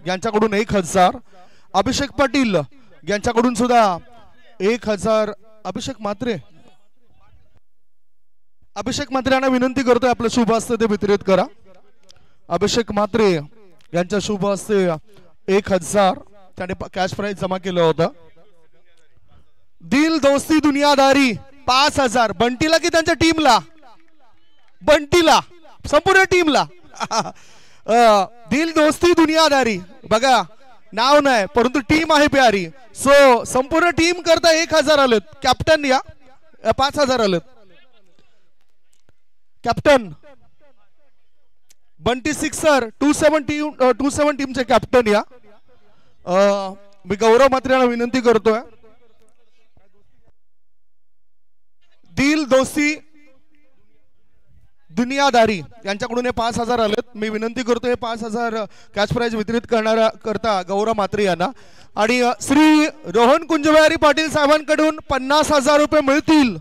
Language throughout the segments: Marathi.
यांच्याकडून 1000, अभिषेक पाटील यांच्याकडून सुद्धा 1000, अभिषेक म्हात्रे यांना विनंती करतोय आपलं शुभ हस्ते ते वितरित करा। अभिषेक म्हात्रे यांच्या शुभ हस्ते 1000 त्याने कॅश प्राइज जमा केलं होतं। दिल दोस्ती दुनियादारी 5000 बंटीला की त्यांच्या टीमला, बंटीला संपूर्ण टीमला दिल दोस्ती दुनियादारी बघा नाव नाही परंतु टीम आहे प्यारी। सो संपूर्ण टीम करता 1000 आलेत। कॅप्टन या 5000 आलेत। कॅप्टन बंटी सिक्सर 27 टीमचे कॅप्टन या। मी गौरव म्हात्रे यांना विनंती करतोय दिल दोस्ती दुनियादारी यांच्याकडून 5000 आलेत। मी विनंती करतोय 5000 कॅश प्राइज वितरित करता गौरव म्हात्रे यांना। आणि श्री रोहन कुंजबिहारी पाटील साहेबांकडून 50,000 रुपये मिळतील।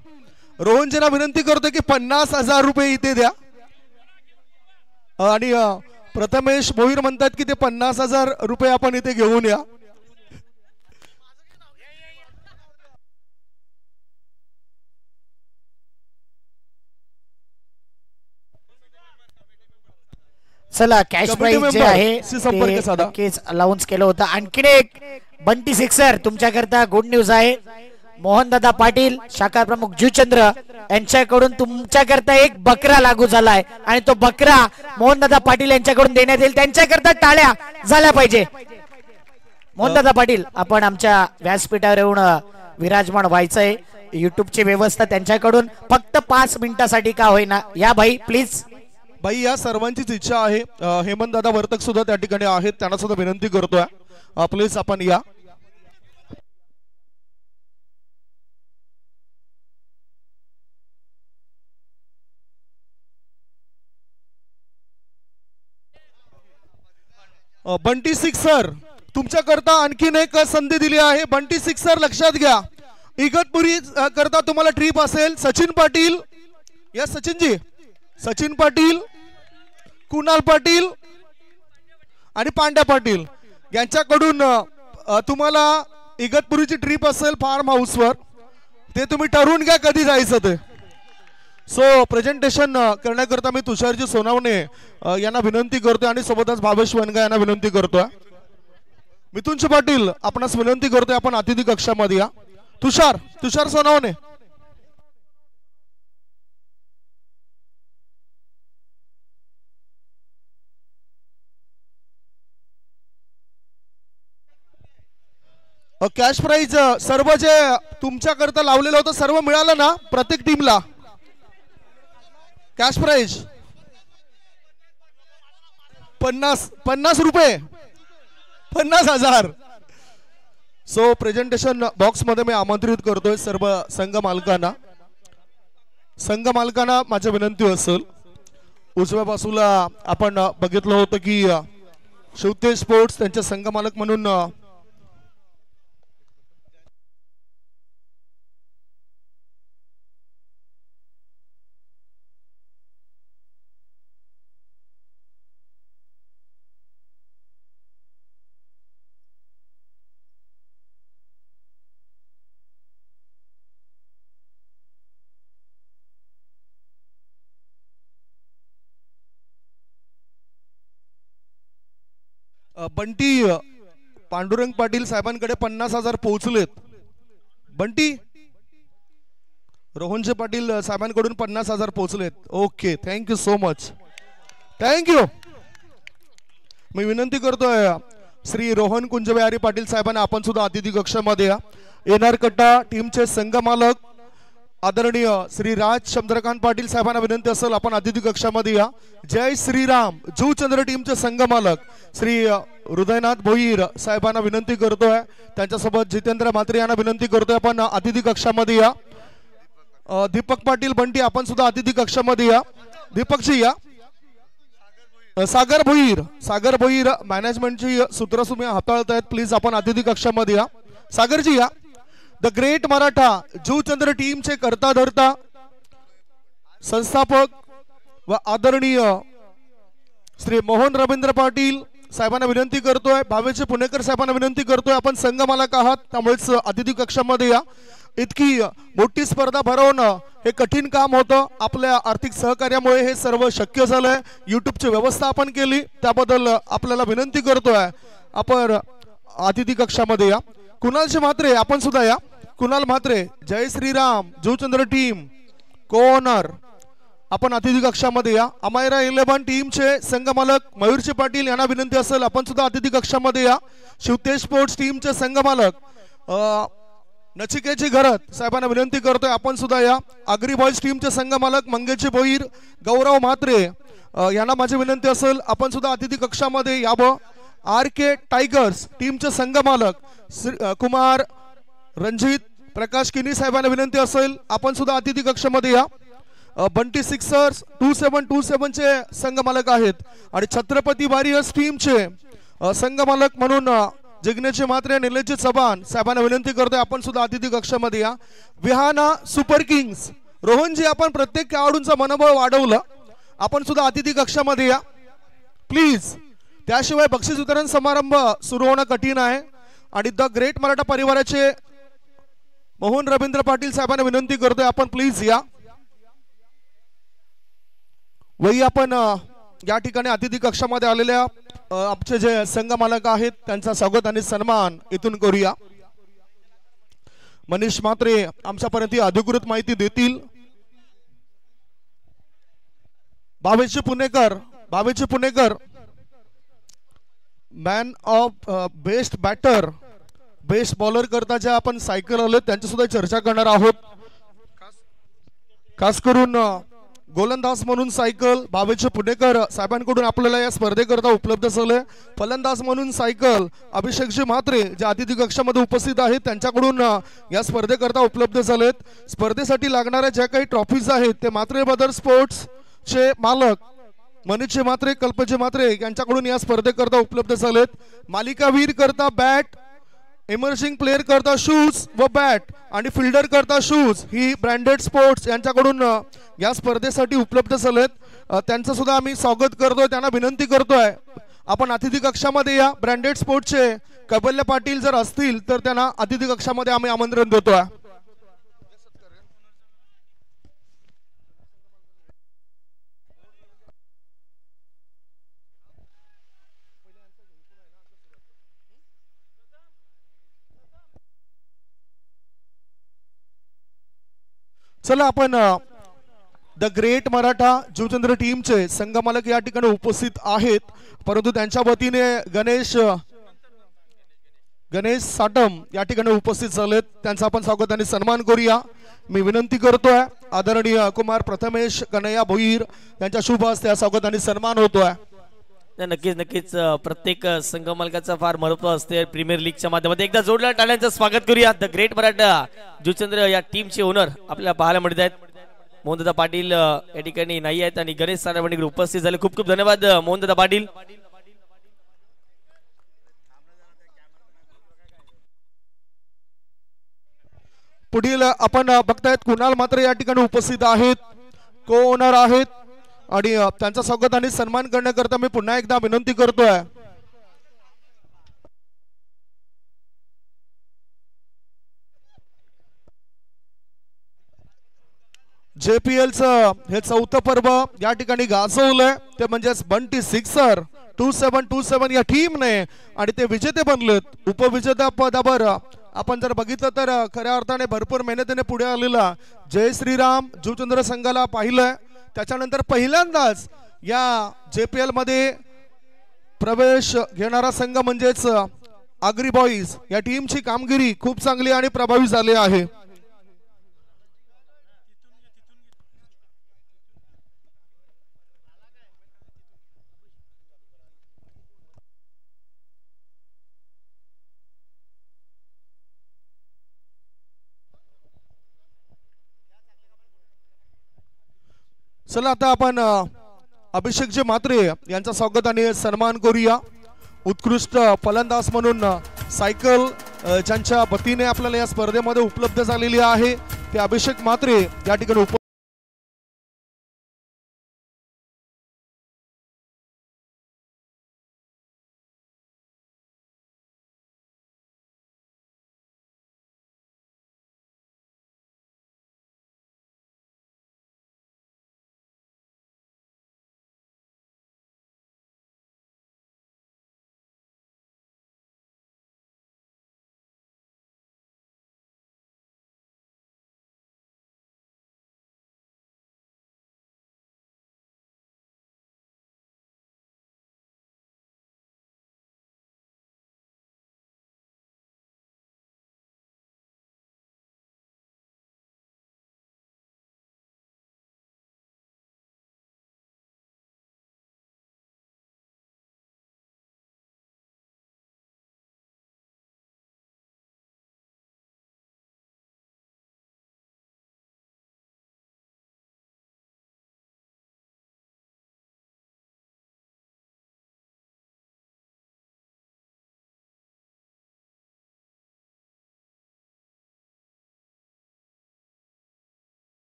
रोहनजींना विनंती करतोय की 50,000 रुपये इथे द्या। आणि प्रथमेश भोईर म्हणतात की ते 50,000 रुपये आपण इथे घेऊन या। चला कॅश प्राइज जे आहे नक्कीच अलाउन्स केलं होतं। आणखीन एक बंटी सिक्सर तुमच्याकरता गुड न्यूज आहे। मोहनदादा पाटील शाखा प्रमुख जुचंद्र यांच्याकडून तुमच्याकरता एक बकरा लागू झालाय आणि तो बकरा मोहनदादा पाटील यांच्याकडून देण्यात येईल। त्यांच्याकरता टाळ्या झाल्या पाहिजे। मोहनदादा पाटील आपण आमच्या व्यासपीठावर येऊन विराजमान व्हायचंय। युट्यूबची व्यवस्था त्यांच्याकडून फक्त 5 मिनिटासाठी का होईना या भाई प्लीज। भाई या सर्वांचीच इच्छा आहे। हेमंत दादा वर्तक सुद्धा त्या ठिकाणी आहेत त्यांना सुद्धा विनंती करतोय प्लीज आपण या। बंटी सिक्सर तुमच्याकरता आणखीन एक संधी दिली आहे। बंटी सिक्सर लक्षात घ्या इगतपुरी करता तुम्हाला ट्रिप असेल। सचिन पाटील या सचिनजी, सचिन पाटील, कुणाल पाटील आणि पांड्या पाटील यांच्याकडून तुम्हाला इगतपुरीची ट्रिप असेल फार्म हाऊसवर। ते तुम्ही ठरवून घ्या कधी जायचं ते। सो प्रेझेंटेशन करण्याकरता मी तुषारजी सोनावणे यांना विनंती करतोय आणि सोबतच भावेश वनगा यांना विनंती करतोय। मिथुनजी पाटील आपणास विनंती करतोय आपण अतिथी कक्षामध्ये या। तुषार सोनावणे कॅश प्राइज सर्व जे तुमच्याकरता लावलेलं होतं सर्व मिळालं ना प्रत्येक टीमला? कॅश प्राइज 50 रुपये 50,000। सो प्रेझेंटेशन बॉक्स मध्ये मी आमंत्रित करतोय सर्व संघ मालकांना माझी विनंती असेल उजव्या बाजूला आपण बघितलं होतं की शिवतेज स्पोर्ट्स त्यांचे संघ मालक म्हणून बंटी पांडुरंग पाटील साहेबांकडे 50,000 पोहोचलेत। बंटी रोहनजी पाटील साहेबांकडून 50,000 पोहोचलेत। Okay thank you so much, thank you. मी विनंती करतोय श्री रोहन कुंजबिहारी पाटील साहेबांना आपण सुद्धा अतिथी कक्षामध्ये या। एनआर कट्टा टीमचे संघ मालक आदरणीय श्री राज चंद्रकांत पाटील साहेबांना विनंती असेल आपण अतिथी कक्षामध्ये या। जय श्रीराम जुचंद्र टीमचे संघ मालक श्री हृदयनाथ भोईर साहेबांना विनंती करतोय। त्यांच्यासोबत जितेंद्र म्हात्रे यांना विनंती करतोय आपण अतिथी कक्षामध्ये या। दीपक पाटील बंटी आपण सुद्धा अतिथी कक्षामध्ये या। दीपकजी या। सागर भोईर मॅनेजमेंटची सूत्र तुम्ही हाताळतायत प्लीज आपण अतिथी कक्षामध्ये या। सागरजी या। द ग्रेट मराठा जुचंद्र टीमचे करता धरता संस्थापक व आदरणीय श्री मोहन रवींद्र पाटील साहेबांना विनंती करतोय, भावेचे पुणेकर साहेबांना विनंती करतोय, आपण संघ मालक आहात त्यामुळेच अतिथी कक्षामध्ये या. इतकी मोठी स्पर्धा भरवणं हे कठीण काम होतं. आपल्या आर्थिक सहकार्यामुळे हे सर्व शक्य झालंय. युट्यूबची व्यवस्था आपण केली त्याबद्दल आपल्याला विनंती करतोय, आपण अतिथी कक्षामध्ये या. कुणालचे म्हात्रे आपण सुद्धा या. कुणाल म्हात्रे, जय श्रीराम जुचंद्र टीम को ओनर, आपण अतिथी कक्षामध्ये या. अमायरा 11 टीमचे संघ मालक मयूरजी पाटील यांना विनंती असेल, आपण सुद्धा अतिथी कक्षामध्ये या. शिवतेज स्पोर्ट्स टीमचे संघ मालक नचिकेतजी घरत साहेबांना विनंती करतोय, आपण सुद्धा या. आगरी बॉयज टीमचे संघ मालक मंगेशजी भोईर, गौरव म्हात्रे यांना माझी विनंती असेल, आपण सुद्धा अतिथी कक्षामध्ये यावं. आर के टायगर्स टीमचे संघ मालक कुमार रणजित प्रकाश किनी साहेबांना विनंती असेल, आपण सुद्धा अतिथी कक्षामध्ये या. बंटी सिक्सर्स 2727 चे संघ मालक आहेत आणि छत्रपती वॉरियर्स टीमचे संघ मालक म्हणून जिग्नेशजी म्हात्रे, निलेशजी चव्हाण साहेबांना विनंती करतोय, आपण सुद्धा अतिथी कक्षामध्ये या. विहाना सुपर किंग्स रोहनजी, आपण प्रत्येक खेळाडूंचा मनोबळ वाढवलं, आपण सुद्धा अतिथी कक्षामध्ये या प्लीज. त्याशिवाय बक्षीस वितरण समारंभ सुरू होणं कठीण आहे. आणि द ग्रेट मराठा परिवाराचे मोहन रवींद्र पाटील साहेबांना विनंती करतोय, आपण प्लीज या. वही आपण या ठिकाणी अतिथी कक्षामध्ये आलेल्या आमचे जे संघ मालक आहेत त्यांचा स्वागत आणि सन्मान इथून करूया. मनीष म्हात्रे आमच्यापर्यंत अधिकृत माहिती देतील. Bhavesh Punekar man of best batter best bowler करता ज्या आपण सायकल आलो त्यांची सुद्धा चर्चा करणार आहोत. खास करून गोलंदाज म्हणून सायकल भावेश पुणेकर साहेबांकडून आपल्याला या स्पर्धेकरता उपलब्ध झाले. फलंदाज म्हणून सायकल अभिषेकजी म्हात्रे जे अतिथी कक्षामध्ये उपस्थित आहेत त्यांच्याकडून या स्पर्धेकरता उपलब्ध झालेत. स्पर्धेसाठी लागणाऱ्या ज्या काही ट्रॉफीज आहेत ते म्हात्रे ब्रदर्स स्पोर्ट्स चे मालक मनीषजी म्हात्रे, कल्पजी म्हात्रे यांच्याकडून या स्पर्धेकरता उपलब्ध झालेत. मालिकावीर करता बॅट, इमर्जिंग प्लेअर करता शूज व बॅट आणि फिल्डर करता शूज ही ब्रँडेड स्पोर्ट्स यांच्याकडून या स्पर्धेसाठी उपलब्ध झालेत. त्यांचं सुद्धा आम्ही स्वागत करतोय, त्यांना विनंती करतोय आपण अतिथी कक्षामध्ये या. ब्रँडेड स्पोर्ट्सचे कैबल्य पाटील जर असतील तर त्यांना अतिथी कक्षामध्ये आम्ही आमंत्रण देतोय. चला आपण द ग्रेट मराठा जुचंद्र टीमचे संघ मालक या ठिकाणी उपस्थित आहेत, परंतु त्यांच्या वतीने गणेश साटम या ठिकाणी उपस्थित झालेत. त्यांचा आपण स्वागत आणि सन्मान करूया. मी विनंती करतोय आदरणीय कुमार प्रथमेश कन्हैया भोईर यांच्या शुभ हस्ते या स्वागत आणि सन्मान होतोय. नक्कीच प्रत्येक संघ मालकाचा फार महत्व असते प्रीमियर लीगच्या माध्यमातून. एकदा जोडल्या टाळ्यांचं स्वागत करूया. द ग्रेट मराठा जुचंद्र या टीमचे ओनर आपल्याला पाहायला मिळत आहेत. मोहनदादा पाटील या ठिकाणी नाही आहेत आणि गणेश साहेबांनी उपस्थित झाले. खूप खूप धन्यवाद मोहनदादा पाटील. पुढील आपण बघतायत कुणाल म्हात्रे या ठिकाणी उपस्थित आहेत, को ओनर आहेत आणि त्यांचा स्वागत आणि सन्मान करण्याकरता मी पुन्हा एकदा विनंती करतोय. JPL चं हे 4थं पर्व या ठिकाणी गाजवलंय ते म्हणजेच बंटी सिक्सर 2727 या टीमने आणि ते विजेते बनलेत. उपविजेता पदावर आपण जर बघितलं तर खऱ्या अर्थाने भरपूर मेहनतीने पुढे आलेला जय श्रीराम जुचंद्र संघाला पाहिलंय. त्याच्यानंतर पहिल्यांदाच या JPL मध्ये प्रवेश घेणारा संघ म्हणजेच आगरी बॉईज या टीमची कामगिरी खूप चांगली आणि प्रभावी झाली आहे. चला आता आपण अभिषेकजी म्हात्रे यांचा स्वागत आणि सन्मान करूया. उत्कृष्ट फलंदाज म्हणून सायकल ज्यांच्या वतीने आपल्याला या स्पर्धेमध्ये उपलब्ध झालेली आहे ते अभिषेक म्हात्रे या ठिकाणी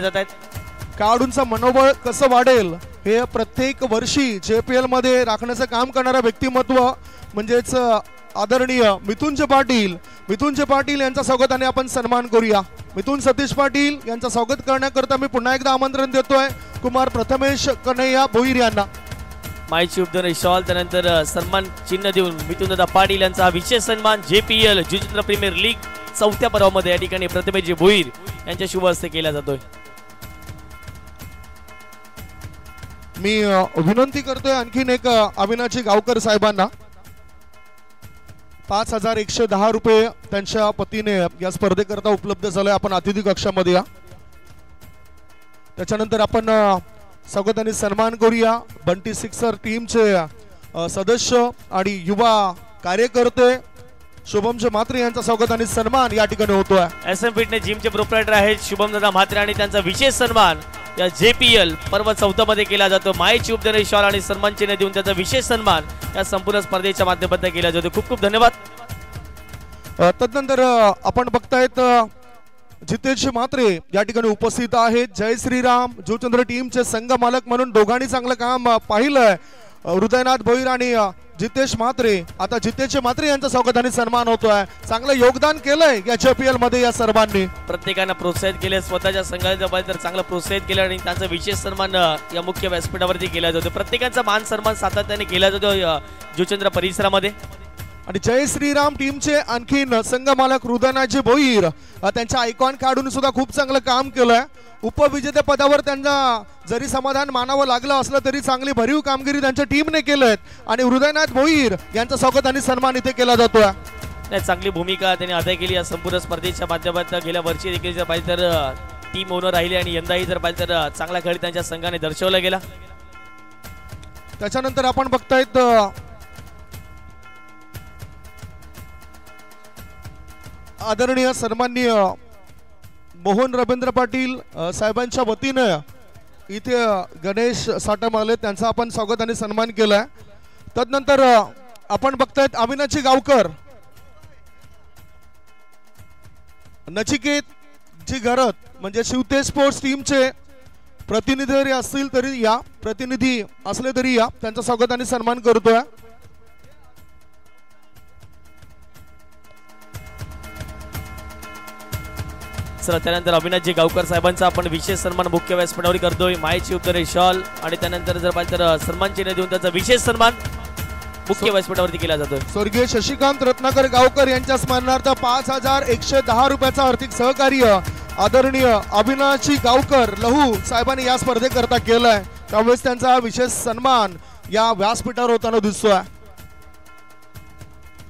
जात आहेत. खेळाडूंचं मनोबळ कसं वाढेल हे प्रत्येक वर्षी JPL मध्ये राखण्याचं काम करणारं व्यक्तिमत्व म्हणजेच आदरणीय मिथुनचे पाटील यांचा स्वागताने आपण सन्मान करूया. मिथुन सतीश पाटील यांचं स्वागत करण्याकरता मी पुन्हा एकदा आमंत्रण देतोय कुमार प्रथमेश कन्हैया भोईर यांना. माहिती उपदेश शॉल त्यानंतर सन्मान चिन्ह देऊन मिथुनदादा पाटील यांचा विशेष सन्मान JPL जुचंद्र प्रीमियर लीग 4थ्या पर्वामध्ये या ठिकाणी प्रथमेश भोईर यांच्या शुभ हस्ते केला जातोय. मी विनंती करतोय आणखीन एक अविनाशी गावकर साहेबांना 5110 रुपये त्यांच्या पतीने या स्पर्धेकरता उपलब्ध झाले. आपण अतिथी कक्षामध्ये या. त्याच्यानंतर आपण स्वागताने सन्मान करूया बंटी सिक्सर टीमचे सदस्य आणि युवा कार्यकर्ते शुभमजी म्हात्रे यांचा स्वागताने सन्मान या ठिकाणी होतोय. SM फिटनेस जिमचे प्रोप्रायटर आहेत शुभमदादा म्हात्रे आणि त्यांचा विशेष सन्मान या JPL पर्व 4 मध्ये केला जातो. मायची उपदेश शॉल आणि सन्मान चिन्ह देऊन त्याचा विशेष सन्मान या संपूर्ण स्पर्धेच्या माध्यमातून केला जातो. खूप खूप धन्यवाद. तदनंतर आपण बघतायत जितेश म्हात्रे या ठिकाणी उपस्थित आहेत. जय श्रीराम जुचंद्र टीमचे संघ मालक म्हणून दोघांनी चांगलं काम पाहिलंय. हृदयनाथ भोईर आणि जितेश म्हात्रे. आता जितेश म्हात्रे यांचा स्वागताने सन्मान होतोय. चांगलं योगदान केलंय या JPL मध्ये या सर्वांनी. प्रत्येकानं प्रोत्साहित केले स्वतःच्या संघाच्या तर चांगलं प्रोत्साहित केलं आणि त्यांचा विशेष सन्मान या मुख्य व्यासपीठावरती केला जातो. प्रत्येकाचा मान सन्मान सातत्याने केला जातो जुचंद्र परिसरामध्ये. आणि जय श्रीराम टीमचे आणखीन संघ मालक हृदयनाथजी भोईर त्यांच्या आयकॉन काढून सुद्धा खूप चांगलं काम केलंय. उपविजेते पदावर त्यांना जरी समाधान मानावं लागलं असलं तरी चांगली भरीव कामगिरी त्यांच्या टीमने केलेत आणि हृदयनाथ भोईर यांचं स्वागत आणि सन्मान इथे केला जातोय. चांगली भूमिका त्यांनी अदा केली या संपूर्ण स्पर्धेच्या माध्यमातून. गेल्या वर्षी देखील जर पाहिजे तर टीम ओनर राहिले आणि यंदाही जर पाहिजे तर चांगला खेळ त्यांच्या संघाने दर्शवला गेला. त्याच्यानंतर आपण बघतायत आदरणीय सन्माननीय मोहन रवींद्र पाटील साहेबांच्या वतीने इथे गणेश साठम आले त्यांचा आपण स्वागत आणि सन्मान केलाय. तदनंतर आपण बघतायत अविनाशी गावकर नचिकेत जी घरत म्हणजे शिवतेज स्पोर्ट्स टीमचे प्रतिनिधी असले तरी या त्यांचा स्वागत आणि सन्मान करतोय. चला त्यानंतर अविनाशजी गावकर साहेबांचा आपण विशेष सन्मान मुख्य व्यासपीठावर करतोय. मायची उपदेश शॉल आणि त्यानंतर जर पाहिजे तर सन्मान चिन्ह देऊन त्याचा विशेष सन्मान मुख्य व्यासपीठावरती केला जातोय. स्वर्गीय शशिकांत रत्नाकर गावकर यांच्या स्मरणार्थ 5110 रुपयाचा आर्थिक सहकार्य आदरणीय अविनाशी गावकर लहू साहेबांनी या स्पर्धेकरता केलाय. त्यावेळेस त्यांचा विशेष सन्मान या व्यासपीठावर होताना दिसतोय.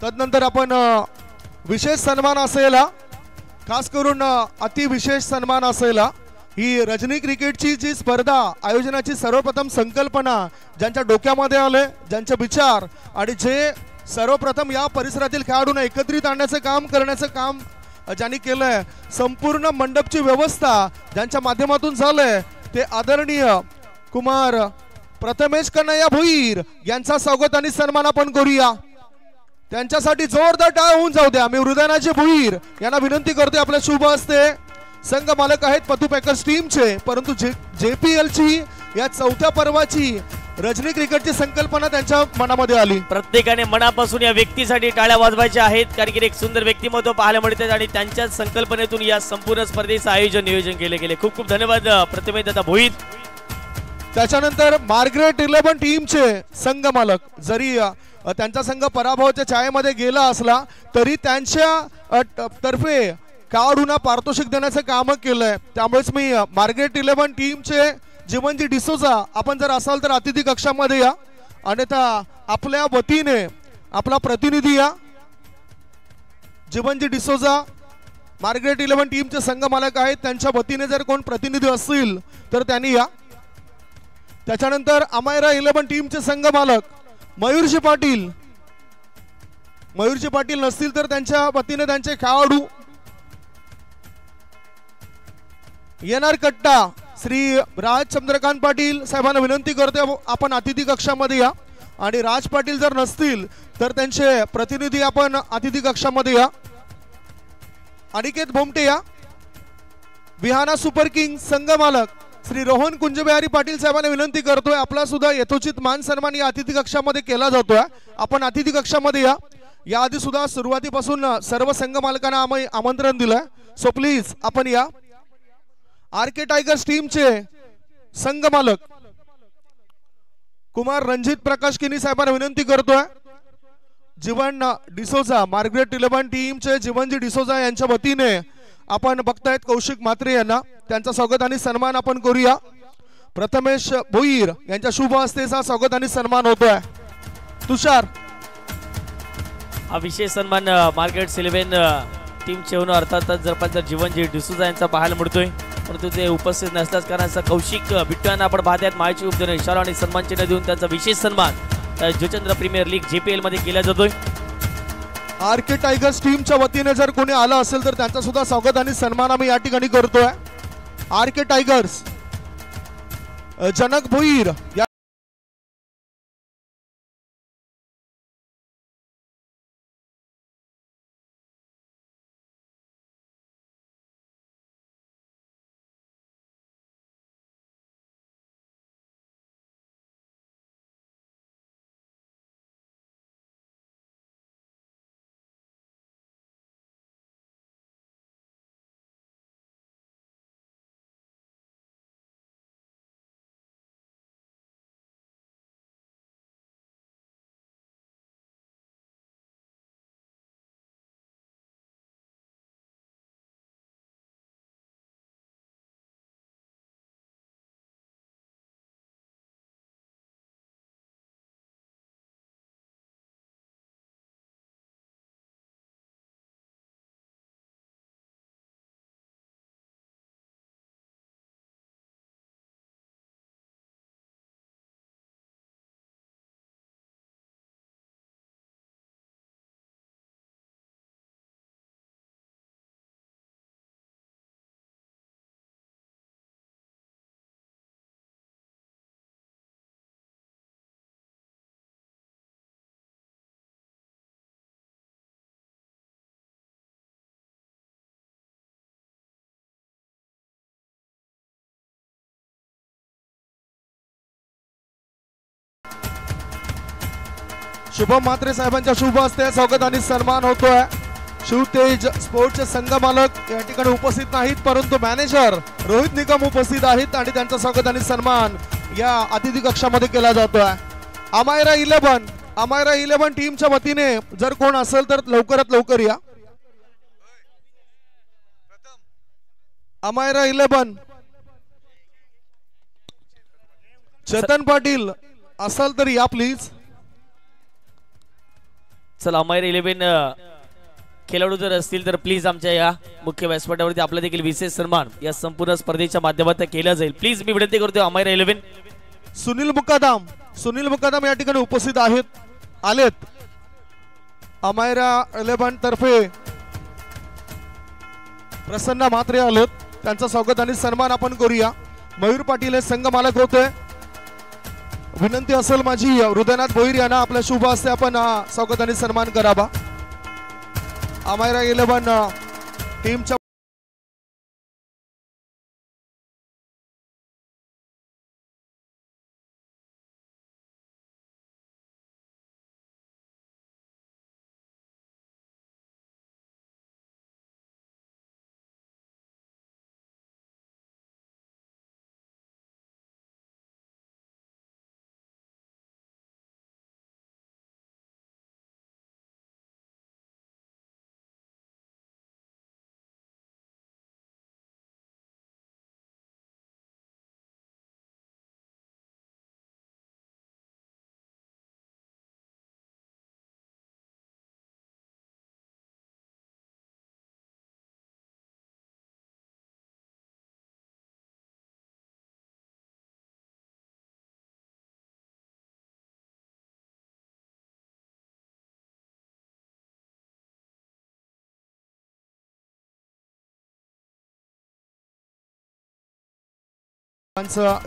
तदनंतर आपण विशेष सन्मान असेल खास करून अतिविशेष सन्मान असेल ही रजनी क्रिकेटची जी स्पर्धा आयोजनाची सर्वप्रथम संकल्पना ज्यांच्या डोक्यामध्ये आले ज्यांचे विचार आणि जे सर्वप्रथम या परिसरातील खेळाडूंना एकत्रित आणण्याचं काम करण्याचं काम ज्यांनी केलंय संपूर्ण मंडपची व्यवस्था ज्यांच्या माध्यमातून झालंय ते आदरणीय कुमार प्रथमेश कन्हैया भोईर यांचा स्वागत आणि सन्मान आपण करूया. त्यांच्यासाठी जोरदार टाळ होऊन जाऊ द्या. मी हृदयनाथजी भोईर यांना विनंती करते आपल्या शुभ हस्ते. संघ मालक आहेत पतू पॅकर्स टीमचे परंतु JPL ची या 4थ्या पर्वाची रजनी क्रिकेटची संकल्पना त्यांच्या मनामध्ये आली. प्रत्येकाने मनापासून या व्यक्तीसाठी टाळ्या वाजवायच्या आहेत कारण की एक सुंदर व्यक्तिमत्व पाहायला मिळते आणि त्यांच्या संकल्पनेतून या संपूर्ण स्पर्धेचं नियोजन केले गेले. खूप खूप धन्यवाद प्रथमेश दादा भोईर. त्याच्यानंतर मार्ग्रेट 11 टीमचे संघ मालक जरी त्यांचा संघ पराभवाच्या छायेमध्ये गेला असला तरी त्यांच्या तर्फे खेळाडूंना पारितोषिक देण्याचं काम केलंय. त्यामुळेच मी मार्ग्रेट 11 टीमचे जीवनजी डिसोजा आपण जर असाल तर अतिथी कक्षामध्ये या. अन्यथा आपल्या वतीने आपला प्रतिनिधी या. जीवनजी डिसोजा मार्ग्रेट 11 टीमचे संघ मालक आहेत त्यांच्या वतीने जर कोण प्रतिनिधी असतील तर त्यांनी या. त्याच्यानंतर अमायरा 11 टीमचे संघ मालक मयूरजी पाटील नसतील तर त्यांच्या वतीने त्यांचे खेळाडू येणार कट्टा श्री राज चंद्रकांत पाटील साहेबांना विनंती करते आपण अतिथी कक्षामध्ये या. आणि राज पाटील जर नसतील तर त्यांचे प्रतिनिधी आपण अतिथी कक्षामध्ये या. अनिकेत भोमटे या. विहाना सुपर किंग संघ मालक श्री रोहन कुंजबिहारी पाटील साहेबांना विनंती करतोय, आपला सुद्धा यथोचित मान सन्मान या अतिथी कक्षामध्ये केला जातोय. आपण अतिथी कक्षामध्ये या आधी सुद्धा सुरुवातीपासून सर्व संघ मालकांना आम्ही आमंत्रण दिलंय. सो प्लीज आपण या. आरके टायगर्स टीमचे संघ मालक कुमार रणजित प्रकाश किनी साहेबांना विनंती करतोय, जीवन डिसोजा मार्गरेट 11 टीमचे जीवनजी डिसोजा यांच्या वतीने आपण बघतायत कौशिक म्हात्रे यांना त्यांचा स्वागत आणि सन्मान आपण करूया. प्रथमेश भोईर यांच्या शुभ हस्तेचा स्वागत आणि सन्मान होतोय. तुषार हा विशेष सन्मान मार्गरेट 11 टीमचे ओनर अर्थात जर जीवनजी डिसोजा यांचा पाहायला मिळतोय, परंतु ते उपस्थित नसल्याच कारणाचा कौशिक बिट्टू यांना आपण पाहतात मायची उपदेणे इशारा आणि सन्मान चिन्ह देऊन त्यांचा विशेष सन्मान जुचंद्र प्रीमियर लीग JPL मध्ये केला जातोय. आरके टायगर्स टीमच्या वतीने जर कोणी आला असेल तर त्यांचा सुद्धा स्वागत आणि सन्मान आम्ही या ठिकाणी करतोय. आरके टायगर्स जनक भोईर या शुभम म्हात्रे साहेबांच्या शुभ हस्ते स्वागत आणि सन्मान होतोय. शिवतेज स्पोर्ट्सचे संघ मालक या ठिकाणी उपस्थित नाहीत, परंतु मॅनेजर रोहित निकम उपस्थित आहेत आणि त्यांचा स्वागत आणि सन्मान या अतिथी कक्षामध्ये केला जातोय. अमायरा 11 टीमच्या वतीने जर कोण असेल तर लवकरात लवकर या. अमायरा 11 चेतन पाटील असेल तर या प्लीज. चला अमायरा 11 खेळाडू जर असतील तर प्लीज आमच्या या मुख्य व्यासपीठावरती आपला देखील विशेष सन्मान या संपूर्ण स्पर्धेच्या माध्यमातून केला जाईल. प्लीज मी विनंती करतो अमायरा 11. सुनील मुकादम या ठिकाणी उपस्थित आलेत. अमायरा 11 तर्फे प्रसन्न म्हात्रे आलेत, त्यांचं स्वागत आणि सन्मान आपण करूया. मयूर पाटील हे संघ मालक होते. विनंती असेल माझी हृदयनाथ भोईर यांना आपल्या शुभ हस्ते आपण स्वागत आणि सन्मान करावा. अमायरा 11 टीमच्या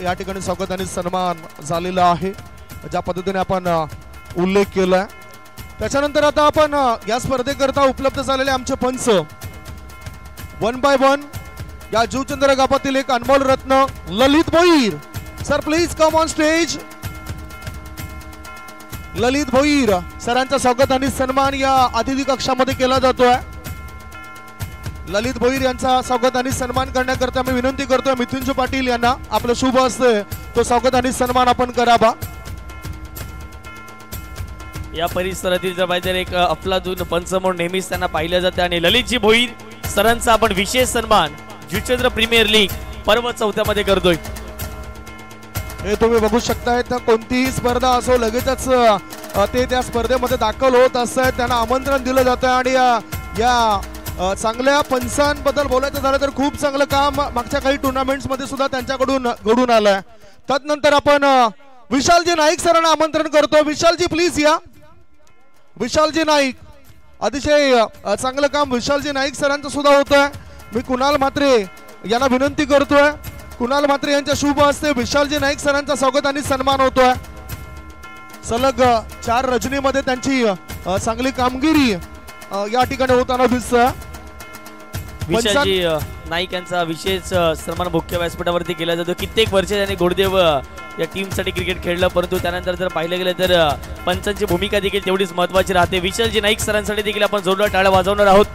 या ठिकाणी स्वागत आणि सन्मान झालेला आहे, ज्या पद्धतीने आपण उल्लेख केलाय. त्याच्यानंतर आता आपण या स्पर्धेकरता उपलब्ध झालेले आमचे पंच 1 by 1 या जुचंद्र गावातील एक अनमोल रत्न Lalit Bhoir. Sir please come on stage. Lalit Bhoir सरांचं स्वागत आणि सन्मान या अतिथी कक्षामध्ये केला जातोय. ललित भोईर यांचा स्वागत आणि सन्मान करण्याकरता मी विनंती करतोय मिथुनजी पाटील यांना. आपलं शुभ असते तो स्वागत आणि सन्मान आपण करावा. या परिसरातील जर पाहिजे एक अफलातून पंच म्हणून नेहमीच त्यांना पाहिलं जातं आणि ललितजी भोईर सरांचा आपण विशेष सन्मान जुचंद्र प्रीमियर लीग पर्व 4 मध्ये करतोय. हे तुम्ही बघू शकताय तर कोणतीही स्पर्धा असो लगेचच ते त्या स्पर्धेमध्ये दाखल होत असतात. त्यांना आमंत्रण दिलं जातं आणि या चांगल्या पंचांबद्दल बोलायचं झालं तर खूप चांगलं काम मागच्या काही टुर्नामेंट्स मध्ये सुद्धा त्यांच्याकडून घडून आलंय. त्यानंतर आपण विशालजी नाईक सरांना आमंत्रण करतो. विशालजी प्लीज या. विशालजी नाईक अतिशय चांगलं काम विशालजी नाईक सरांचं सुद्धा होतंय. मी कुणाल म्हात्रे यांना विनंती करतोय. कुणाल म्हात्रे यांच्या शुभ हस्ते विशालजी नाईक सरांचा स्वागत आणि सन्मान होतोय. सलग 4 रजनीमध्ये त्यांची चांगली कामगिरी या ठिकाणी होताना दिसतं. विशालजी नाईक यांचा विशेष सन्मान मुख्य व्यासपीठावरती केला जातो. कित्येक वर्ष त्यांनी घोडदेव या टीम साठी क्रिकेट खेळलं परंतु त्यानंतर जर पाहिलं गेलं तर पंचांची भूमिका देखील तेवढीच महत्वाची राहते. विशालजी नाईक सरांसाठी देखील आपण जोरदार टाळ्या वाजवणार आहोत.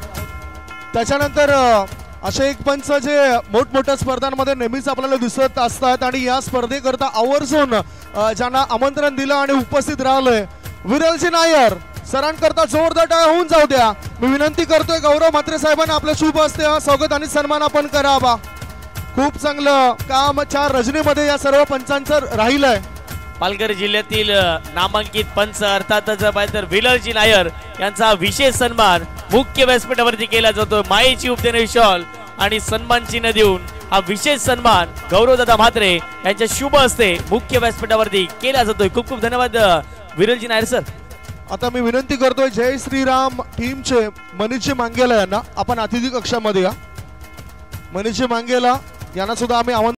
त्याच्यानंतर असे एक पंच जे मोठमोठ्या स्पर्धांमध्ये नेहमीच आपल्याला दिसत असतात आणि या स्पर्धेकरता आवर्जून ज्यांना आमंत्रण दिलं आणि उपस्थित राहिलोय विरलजी नायर सरांकरता जोरदार टाळ्या होऊन जाऊ द्या. मी विनंती करतोय गौरव म्हात्रे साहेबांना आपल्या शुभ हस्ते स्वागत आणि सन्मान आपण करावा. खूप चांगलं काम 4 रजनीमध्ये या सर्व पंचांचं राहिलंय. पालघर जिल्ह्यातील नामांकित पंच अर्थातच तर विरलजी नायर यांचा विशेष सन्मान मुख्य व्यासपीठावरती केला जातो. मायेची उपदेणे शॉल आणि सन्मान चिन्ह देऊन हा विशेष सन्मान गौरवदादा म्हात्रे यांच्या शुभ हस्ते मुख्य व्यासपीठावरती केला जातोय. खूप खूप धन्यवाद विरलजी नायर सर. आता मी विनंती करतोय जय श्रीराम टीमचे मनीषजी मांगेला यांना आपण अतिथी कक्षामध्ये या. मनीषजी मांगेला यांना सुद्धा आम्ही आमंत्रण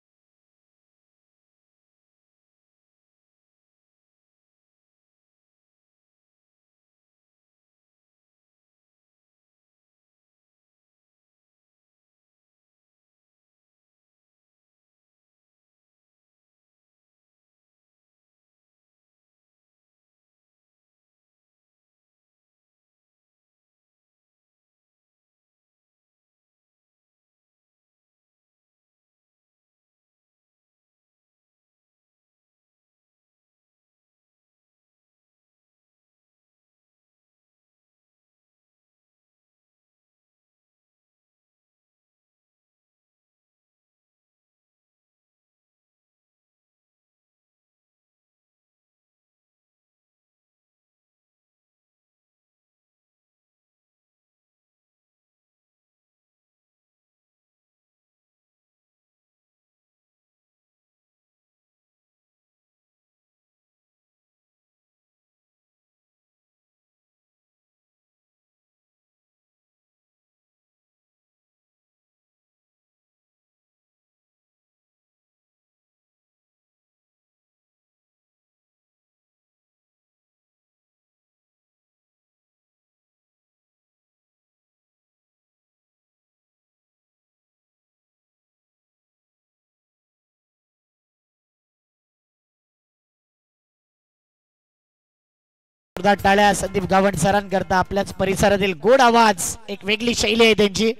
टाळ्या संदीप गावंड सरांकरता. आपल्याच परिसरातील गोड आवाज एक वेगळी शैली आहे त्यांची.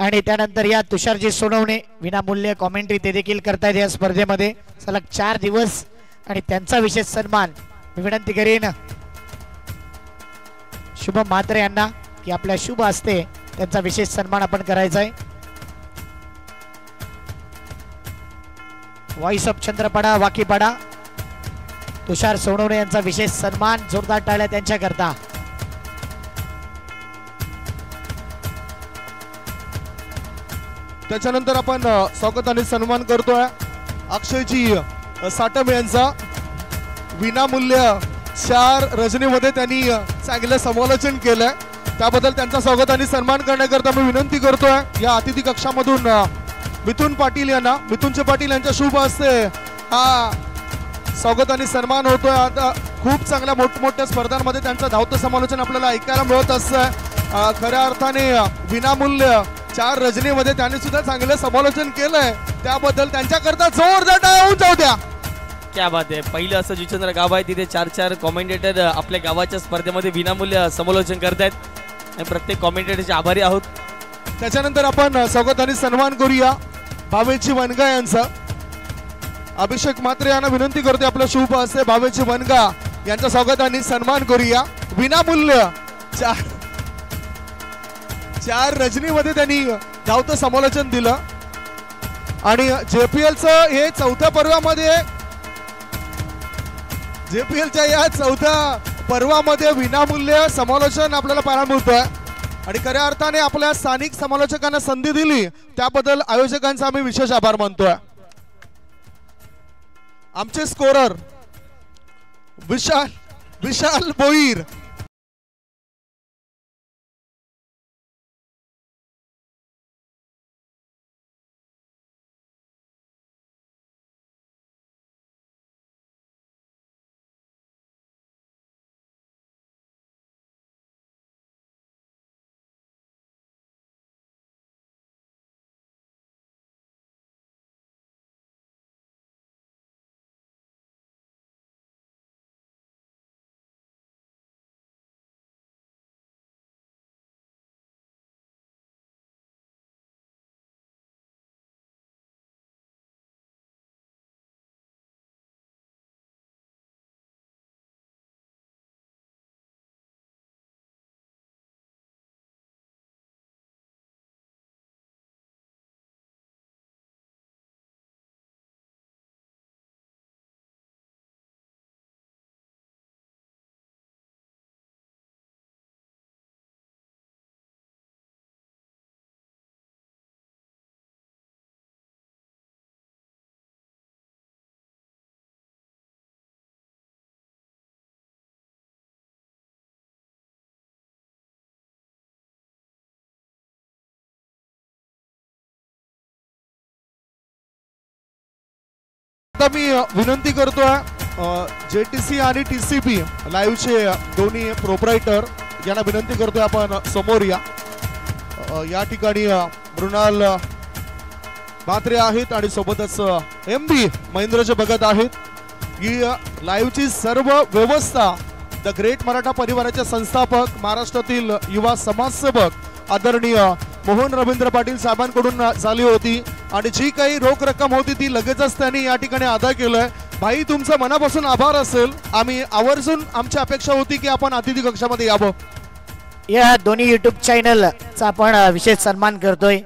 आणि त्यानंतर या तुषारजी सोनवणे विनामूल्य कॉमेंट्री ते देखील करतायत या स्पर्धेमध्ये सलग 4 दिवस आणि त्यांचा विशेष सन्मान मी विनंती करेन शुभम म्हात्रे यांना की आपल्या शुभ हस्ते त्यांचा विशेष सन्मान आपण करायचा आहे. व्हॉइस ऑफ चंद्रपाडा वाकीपाडा तुषार सोनवणे यांचा विशेष सन्मान. जोरदार टाळ्या त्यांच्या करता. त्याच्यानंतर आपण स्वागत आणि सन्मान करतोय अक्षयजी साटम यांचा. विनामूल्य 4 रजनीमध्ये त्यांनी चांगलं समालोचन केलंय त्याबद्दल त्यांचा स्वागत आणि सन्मान करण्याकरता मी विनंती करतोय या अतिथी कक्षामधून मिथुन पाटील यांना. मिथुनचे पाटील यांच्या शुभ हस्ते हा स्वागत आणि सन्मान होतोय. आता खूप चांगल्या मोठमोठ्या स्पर्धांमध्ये त्यांचं धावतं समालोचन आपल्याला ऐकायला मिळत असतं. खऱ्या अर्थाने विनामूल्य 4 रजनीमध्ये त्यांनी सुद्धा चांगलं समालोचन केलंय, त्याबद्दल त्यांच्याकरता जोरदार टाळ्या होऊन जाऊ द्या. क्या बात आहे. पहिलं असं जुचंद्र गाव आहे तिथे 4 कॉमेंटेटर आपल्या गावाच्या स्पर्धेमध्ये विनामूल्य समालोचन करतायत आणि प्रत्येक कॉमेंटेटरचे आभारी आहोत. त्याच्यानंतर आपण स्वागताने सन्मान करूया भावेची वनगा यांचा. अभिषेक म्हात्रे यांना विनंती करते आपल्या शुभ हस्ते भावेची वनगा यांच्या स्वागताने सन्मान करूया. विनामूल्य 4 रजनीमध्ये त्यांनी धावतं समालोचन दिलं आणि JPLचं हे 4थ्या पर्वामध्ये JPLच्या या 4थ्या पर्वामध्ये विनामूल्य समालोचन आपल्याला पाहायला मिळतंय आणि खऱ्या अर्थाने आपल्या स्थानिक समालोचकांना संधी दिली त्याबद्दल आयोजकांचा आम्ही विशेष आभार मानतोय. आमचे स्कोरर विशाल बोईर मी विनंती करतोय JTC आणि TCP लाईव्हचे दोन्ही प्रोप्रायटर यांना विनंती करतोय आपण समोर या. या ठिकाणी मृणाल म्हात्रे आहेत आणि सोबतच MB महेंद्रचे बघत आहेत. ही लाईव्हची सर्व व्यवस्था द ग्रेट मराठा परिवाराचे संस्थापक महाराष्ट्रातील युवा समाजसेवक आदरणीय मोहन रवींद्र पाटील साहेबांकडून झाली होती आणि जी काही रोख रक्कम होती ती लगेचच त्यांनी या ठिकाणी अदा केलंय. भाई तुमचं मनापासून आभार असेल. आम्ही आवर्जून आमची अपेक्षा होती की आपण अतिथी कक्षामध्ये यावं. या दोन्ही युट्यूब चॅनलचा आपण विशेष सन्मान करतोय.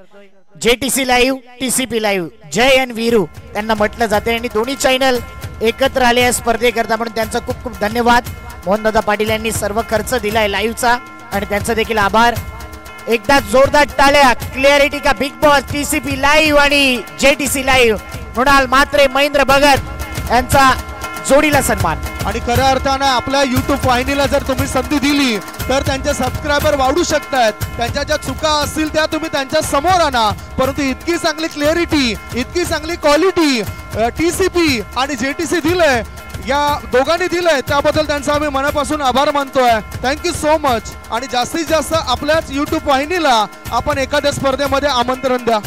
JTC लाईव्ह TCP लाईव्ह जय आणि वीरू त्यांना म्हटलं जाते आणि दोन्ही चॅनल एकत्र आले या स्पर्धेकरता म्हणून त्यांचा खूप खूप धन्यवाद. मोहनदादा पाटील यांनी सर्व खर्च दिलाय लाईव्हचा आणि त्यांचा देखील आभार. एकदा जोरदार टाळ्या. क्लिअरिटी का बिग बॉस TCP लाईव्ह आणि JTC लाईव्ह मृणाल म्हात्रे महेंद्र भगत यांचा जोडीला सन्मान. आणि खऱ्या अर्थानं आपल्या YouTube वाहिनीला जर तुम्ही संधी दिली तर त्यांचे सबस्क्रायबर वाढू शकतात. त्यांच्या ज्या चुका असतील त्या तुम्ही त्यांच्या समोर आणा, परंतु इतकी चांगली क्लिअरिटी इतकी चांगली क्वालिटी TCP आणि JTC दिलंय, या दोघांनी दिलंय त्याबद्दल त्यांचा आम्ही मनापासून आभार मानतोय. Thank you so much. आणि जास्तीत जास्त आपल्याच YouTube वाहिनीला आपण एखाद्या स्पर्धेमध्ये आमंत्रण द्या.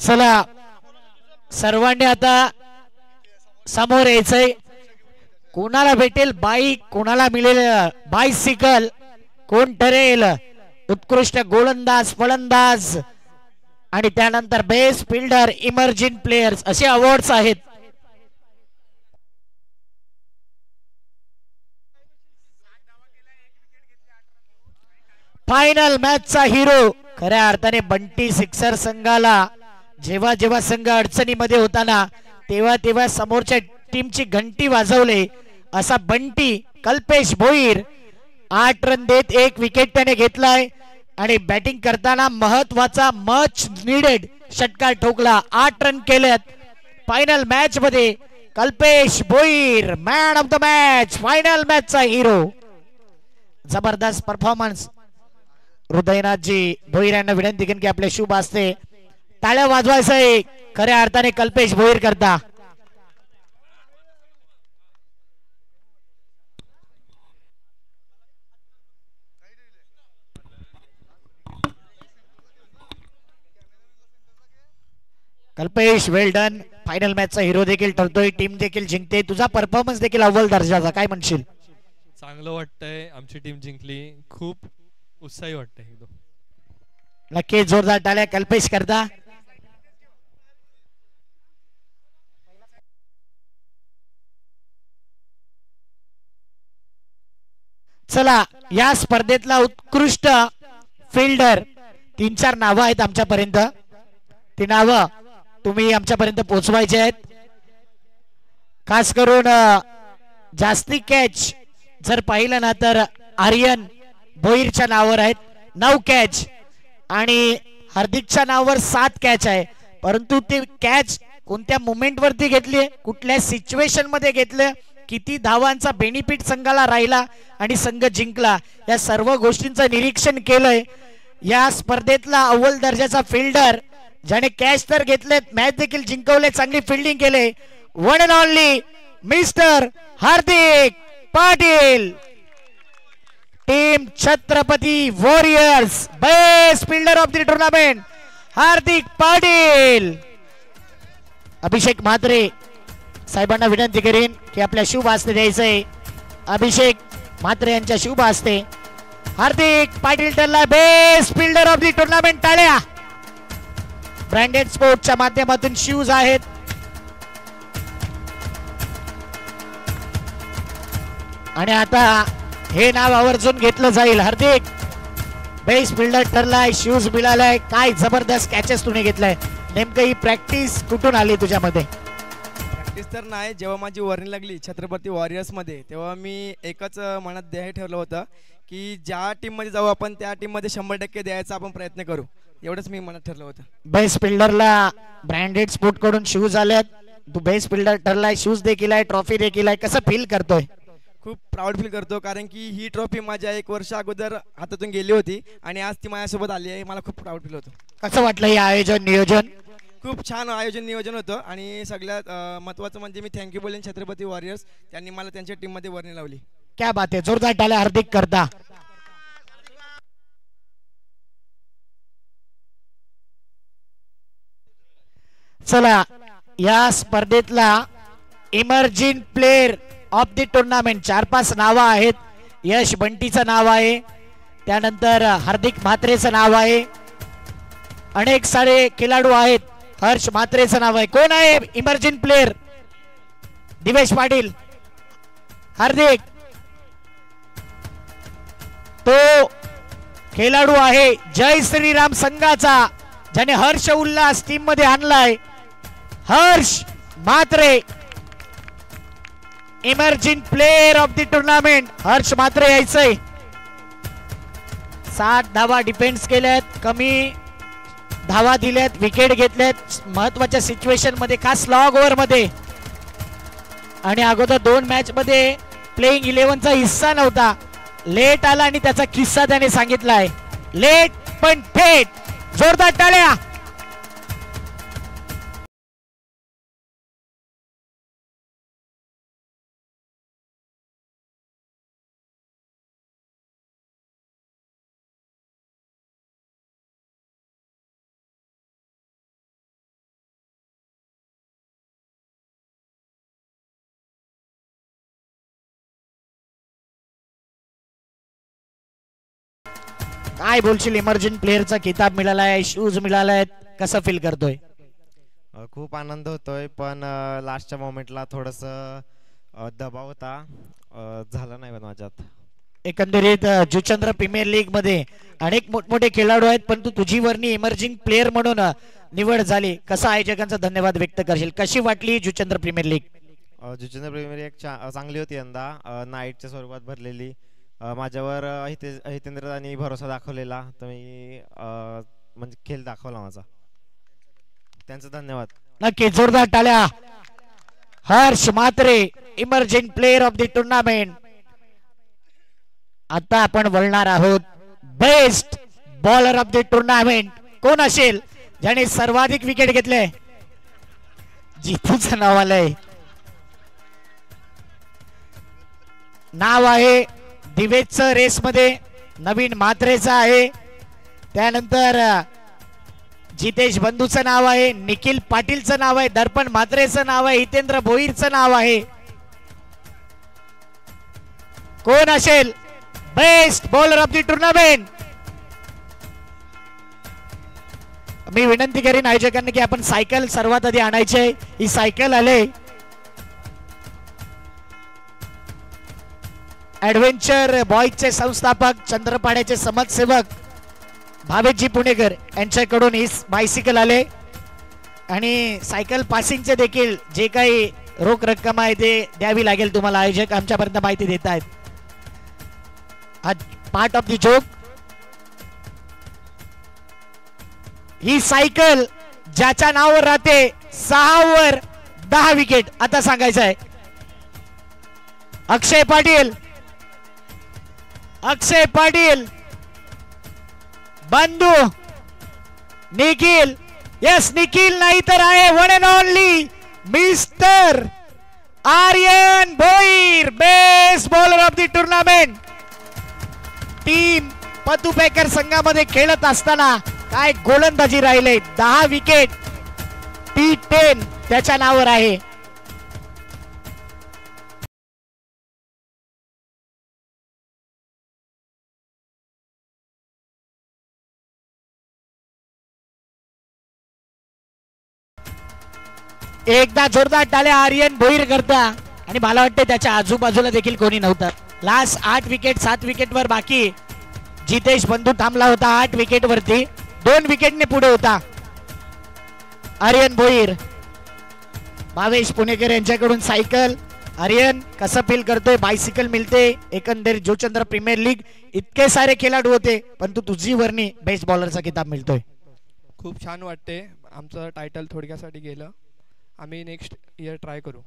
चला सर्वांनी आता समोर यायचंय. कोणाला भेटेल बाईक, कोणाला मिळेल बायसिकल, कोण ठरेल उत्कृष्ट गोलंदाज, फलंदाज आणि त्यानंतर बेस्ट फिल्डर, इमर्जिंग प्लेयर्स असे अवॉर्ड्स आहेत. फायनल मॅचचा हिरो खऱ्या अर्थाने बंटी सिक्सर संघाला जेव्हा जेव्हा संघ अडचणीमध्ये होताना तेव्हा तेव्हा समोरच्या टीमची घंटी वाजवले असा बंटी कल्पेश भोईर 8 रन देत 1 विकेट त्याने घेतलाय आणि बॅटिंग करताना महत्वाचा मच नीडेड षटकार ठोकला. 8 रन केलेत फायनल मॅच मध्ये. Kalpesh Bhoir man of the match, final मॅचचा हिरो. जबरदस्त परफॉर्मन्स. हृदयनाथजी भोईर यांना विनंती करेन की आपले शुभ हस्ते टाळ्या वाजवायचंय खऱ्या अर्थाने कल्पेश भोईर करता. कल्पेश वेल डन. फायनल मॅचचा हिरो देखील ठरतोय, टीम देखील जिंकते. तुझा परफॉर्मन्स देखील अव्वल दर्जाचा, काय म्हणशील? चांगलं वाटतंय, आमची टीम जिंकली, खूप उत्साही वाटतंय एकदम. नक्कीच जोरदार टाळ्या कल्पेश करता. चला या स्पर्धेतला उत्कृष्ट फिल्डर 3-4 नावं आहेत आमच्यापर्यंत. ती नावं तुम्ही आमच्यापर्यंत पोहोचवायचे आहेत. खास करून जास्ती कॅच जर पाहिलं ना तर आर्यन भोईरच्या नावावर आहेत 9 कॅच आणि हार्दिकच्या नावावर 7 कॅच आहे. परंतु ते कॅच कोणत्या मोमेंट वरती घेतली, कुठल्या सिच्युएशन मध्ये घेतले, किती धावांचा बेनिफिट संघाला राहिला आणि संघ जिंकला, या सर्व गोष्टींचं निरीक्षण केलंय. या स्पर्धेतला अव्वल दर्जाचा फिल्डर ज्याने कॅच तर घेतलेत, मॅच देखील जिंकवले, चांगली फिल्डिंग केले, one and only mister Hardik Patil. Team Chhatrapati Warriors best fielder of the tournament Hardik Patil. Abhishek Mhatre साहेबांना विनंती करीन की आपल्या शुभ हस्ते द्यायचंय. अभिषेक म्हात्रे यांच्या शुभ हस्ते हार्दिक पाटील ठरला best fielder of the tournament. टाळ्या. ब्रँडेड स्पोर्टच्या माध्यमातून शूज आहेत. आणि आता हे नाव आवर्जून घेतलं जाईल. हार्दिक बेस्ट फिल्डर ठरलाय, शूज मिळालाय. काय जबरदस्त कॅचेस तुम्ही घेतलाय. नेमकं ही प्रॅक्टिस कुठून आली तुझ्यामध्ये? प्रॅक्टिस तर नाही, जेव्हा माझी वर्णी लागली छत्रपती वॉरियर्समध्ये तेव्हा मी एकच मनात ध्येय ठरलं होतं की ज्या टीममध्ये जाऊ आपण त्या टीममध्ये 100% द्यायचा आपण प्रयत्न करू, एवढंच मी मनात ठरलं होतं. बेस्ट फिल्डरला ब्रँडेड स्पोर्ट कडून शूज आलेत. तू बेस्ट फिल्डर ठरलाय, शूज देखील आहे, ट्रॉफी देखील आहे. कसं फील करतोय? खूप प्राऊड फील करतो, कारण की ही ट्रॉफी माझ्या 1 वर्ष अगोदर हातातून गेली होती आणि आज ती माझ्यासोबत आली आहे. मला खूप प्राऊड फील होतं. कसं वाटलं हे आयोजन नियोजन? खूप छान आयोजन नियोजन होतं आणि सगळ्यात महत्त्वाचं म्हणजे मी थँक्यू बोलेन छत्रपती वॉरियर्स, त्यांनी मला त्यांच्या टीममध्ये वर्णी लावली. क्या बात आहे, जोरदार टाळ्या हार्दिक करता. चला या स्पर्धेतला emerging player of the tournament 4-5 नावं आहेत. यश बंटीचं नाव आहे, त्यानंतर हार्दिक म्हात्रेचं नाव आहे, अनेक सारे खेळाडू आहेत. हर्ष म्हात्रेचं नाव आहे. कोण आहे इमर्जिंग प्लेयर? दिवेश पाटील. हार्दिक तो खेळाडू आहे जय श्रीराम संघाचा, ज्याने हर्ष उल्हास टीम मध्ये आणलाय. Harsh Mhatre emerging player of the tournament. Harsh Mhatre यायचंय. 7 धावा डिफेन्स केल्यात, कमी धावा दिल्यात, विकेट घेतल्यात महत्वाच्या सिच्युएशन मध्ये, खास लॉग ओव्हर मध्ये. आणि अगोदर 2 मॅच मध्ये प्लेइंग 11चा हिस्सा नव्हता, लेट आला आणि त्याचा किस्सा त्याने सांगितलाय. लेट पण थेट. जोरदार टाळ्या. काय बोलशील? इमर्जिंग प्लेअरचा किताब मिळाला आहे, शूज मिळाला आहे, कसं फील करतोय? खूप आनंद होतोय, पण लास्टच्या मोमेंटला थोडस दबाव होता, झाला नाही पण माझ्यात. एकंदरीत जुचंद्र प्रीमियर लीग मध्ये अनेक मोठमोठे खेळाडू आहेत, पण तुझी वर्णी इमर्जिंग प्लेअर म्हणून निवड झाली. कसा आयोजकांचा धन्यवाद व्यक्त करशील? कशी वाटली Juchandra premier league? Juchandra premier league चांगली होती यंदा, नाईटच्या स्वरूपात भरलेली. माझ्यावर हितेंद्रदानी भरोसा दाखवलेला, तर मी म्हणजे खेळ दाखवला माझा. त्यांचा धन्यवाद. नक्की जोरदार टाळ्या. Harsh Mhatre, emerging player of the tournament. आता आपण वळणार आहोत best bowler of the tournament. कोण असेल ज्याने सर्वाधिक विकेट घेतले? जितूचं नाव आलंय. नाव आहे दिवेशचं रेस मध्ये, नवीन म्हात्रेचं आहे. त्यानंतर जितेश बंधूचं नाव आहे, निखिल पाटीलचं नाव आहे, दर्पण म्हात्रेचं नाव आहे, हितेंद्र भोईरचं नाव आहे. कोण असेल best bowler of the tournament? मी विनंती करीन आयोजकांना की आपण सायकल सर्वात आधी आणायचे. ही सायकल आले. ऍडव्हेंचर बॉयजचे संस्थापक, चंद्रपाड्याचे समाजसेवक भावेशजी पुणेकर यांच्याकडून ही बायसिकल आले. आणि सायकल पासिंगचे देखील जे काही रोख रक्कम आहे ते द्यावी लागेल तुम्हाला. आयोजक आमच्यापर्यंत माहिती देत आहेत. Part of the joke. He cycle ज्याच्या नावावर राहते 6 वर 10 विकेट. आता सांगायचं आहे अक्षय पाटील, अक्षय पाटील, बंधू निखिल. यस, निखिल नाही तर आहे one and only mister Aryan Bhoir, best bowler of the tournament. Team Patupekar संघामध्ये खेळत असताना काय गोलंदाजी राहिले. 10 विकेट, T10 त्याच्या नावावर आहे. एकदा जोरदार टाळ्या आर्यन भोईर करता. आणि मला वाटतं त्याच्या आजूबाजूला देखील कोणी नव्हतं. लास्ट 8 विकेट 7 विकेट वर बाकी. जितेश बंधू थांबला होता 8 विकेट वरती, 2 विकेटने पुढे होता आर्यन भोईर. भावेश पुणेकर यांच्याकडून सायकल. आर्यन कसं फील करतोय? बायसिकल मिळते. एकंदरीत जुचंद्र प्रीमियर लीग इतके सारे खेळाडू होते, पण तुझी वर्णी बेस्ट बॉलरचा किताब मिळतोय. खूप छान वाटते. आमचं टायटल थोडक्यासाठी गेलं, आम्ही नेक्स्ट इयर ट्राय करू.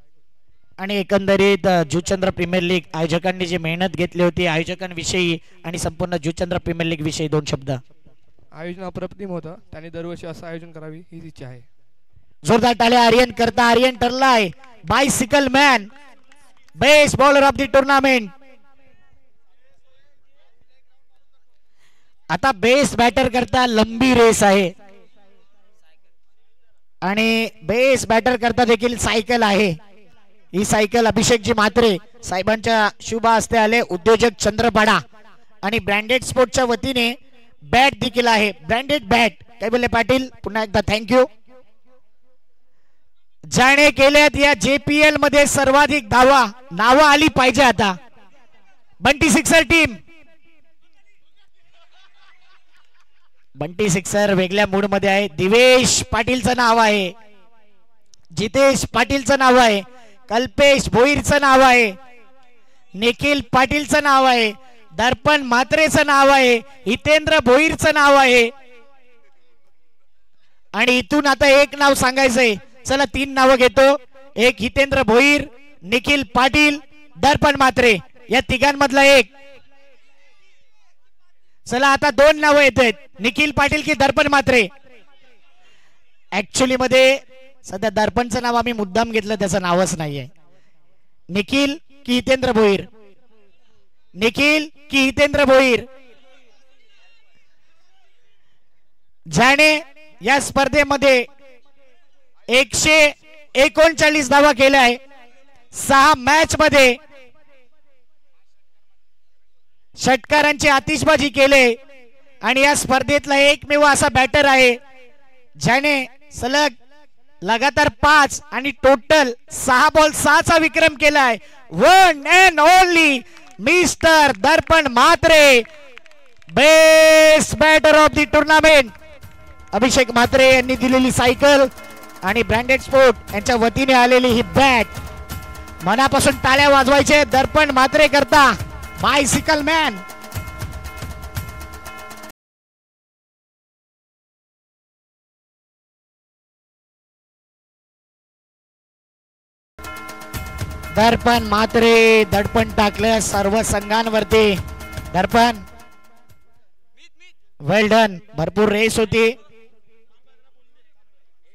आणि एकंदरीत जुचंद्र प्रीमियर लीग आयोजकांनी जी मेहनत घेतली होती, आयोजकांविषयी आणि संपूर्ण जुचंद्र प्रीमियर लीग विषयी 2 शब्द. आयोजन अप्रतिम होतं, त्यांनी दरवर्षी असं आयोजन करावी हीच इच्छा आहे. जोरदार टाळ्या आर्यन करता. आर्यन ठरलाय bicycle man, best bowler of the tournament. आता बेस्ट बॅटर करता लंबी रेस आहे आणि बेस्ट बॅटर करता देखील सायकल आहे. ही सायकल अभिषेकजी म्हात्रे साहेबांच्या शुभ हस्ते आले. उद्योजक चंद्रपाडा आणि ब्रँडेड स्पोर्टच्या वतीने बॅट देखील आहे. Branded bat. काय बोलले पाटील? पुन्हा एकदा थँक्यू. ज्याने केल्यात या JPL मध्ये सर्वाधिक धावा, नावं आली पाहिजे आता. Bunty sixer team. Bunty sixer वेगळ्या मूड मध्ये आहे. दिवेश पाटीलचं नाव आहे, जितेश पाटीलचं नाव आहे, कल्पेश भोईरचं नाव आहे, निखिल पाटीलचं नाव आहे, दर्पण म्हात्रेचं नाव आहे, हितेंद्र भोईरचं नाव आहे. आणि इथून आता एक नाव सांगायचंय. चला 3 नावं घेतो. एक हितेंद्र भोईर, निखिल पाटील, दर्पण म्हात्रे, या तिघांमधला एक. चला आता 2 नावं येत आहेत, निखिल पाटील की दर्पण म्हात्रे. ऍक्च्युली मध्ये सध्या दर्पणचं नाव आम्ही मुद्दाम घेतलं, त्याचं नावच नाहीये. निखिल की हितेंद्र भोईर, निखिल की हितेंद्र भोईर. ज्याने या स्पर्धेमध्ये 139 धावा केल्या आहे, 6 मॅच मध्ये षटकारांची आतिषबाजी केले, आणि या स्पर्धेतला एकमेव असा बॅटर आहे ज्याने सलग लगातार 5 आणि टोटल 6 बॉल 6चा विक्रम केलाय. One and only mister Darpan Mhatre, best batter of the tournament. Abhishek Mhatre यांनी दिलेली सायकल आणि ब्रँडेड स्पोर्ट यांच्या वतीने आलेली ही बॅट, मनापासून टाळ्या वाजवायचे दर्पण म्हात्रे करता. Bicycle man. दर्पण म्हात्रे दडपण टाकलं सर्व संघांवरती. दर्पण वेल डन. भरपूर रेस होती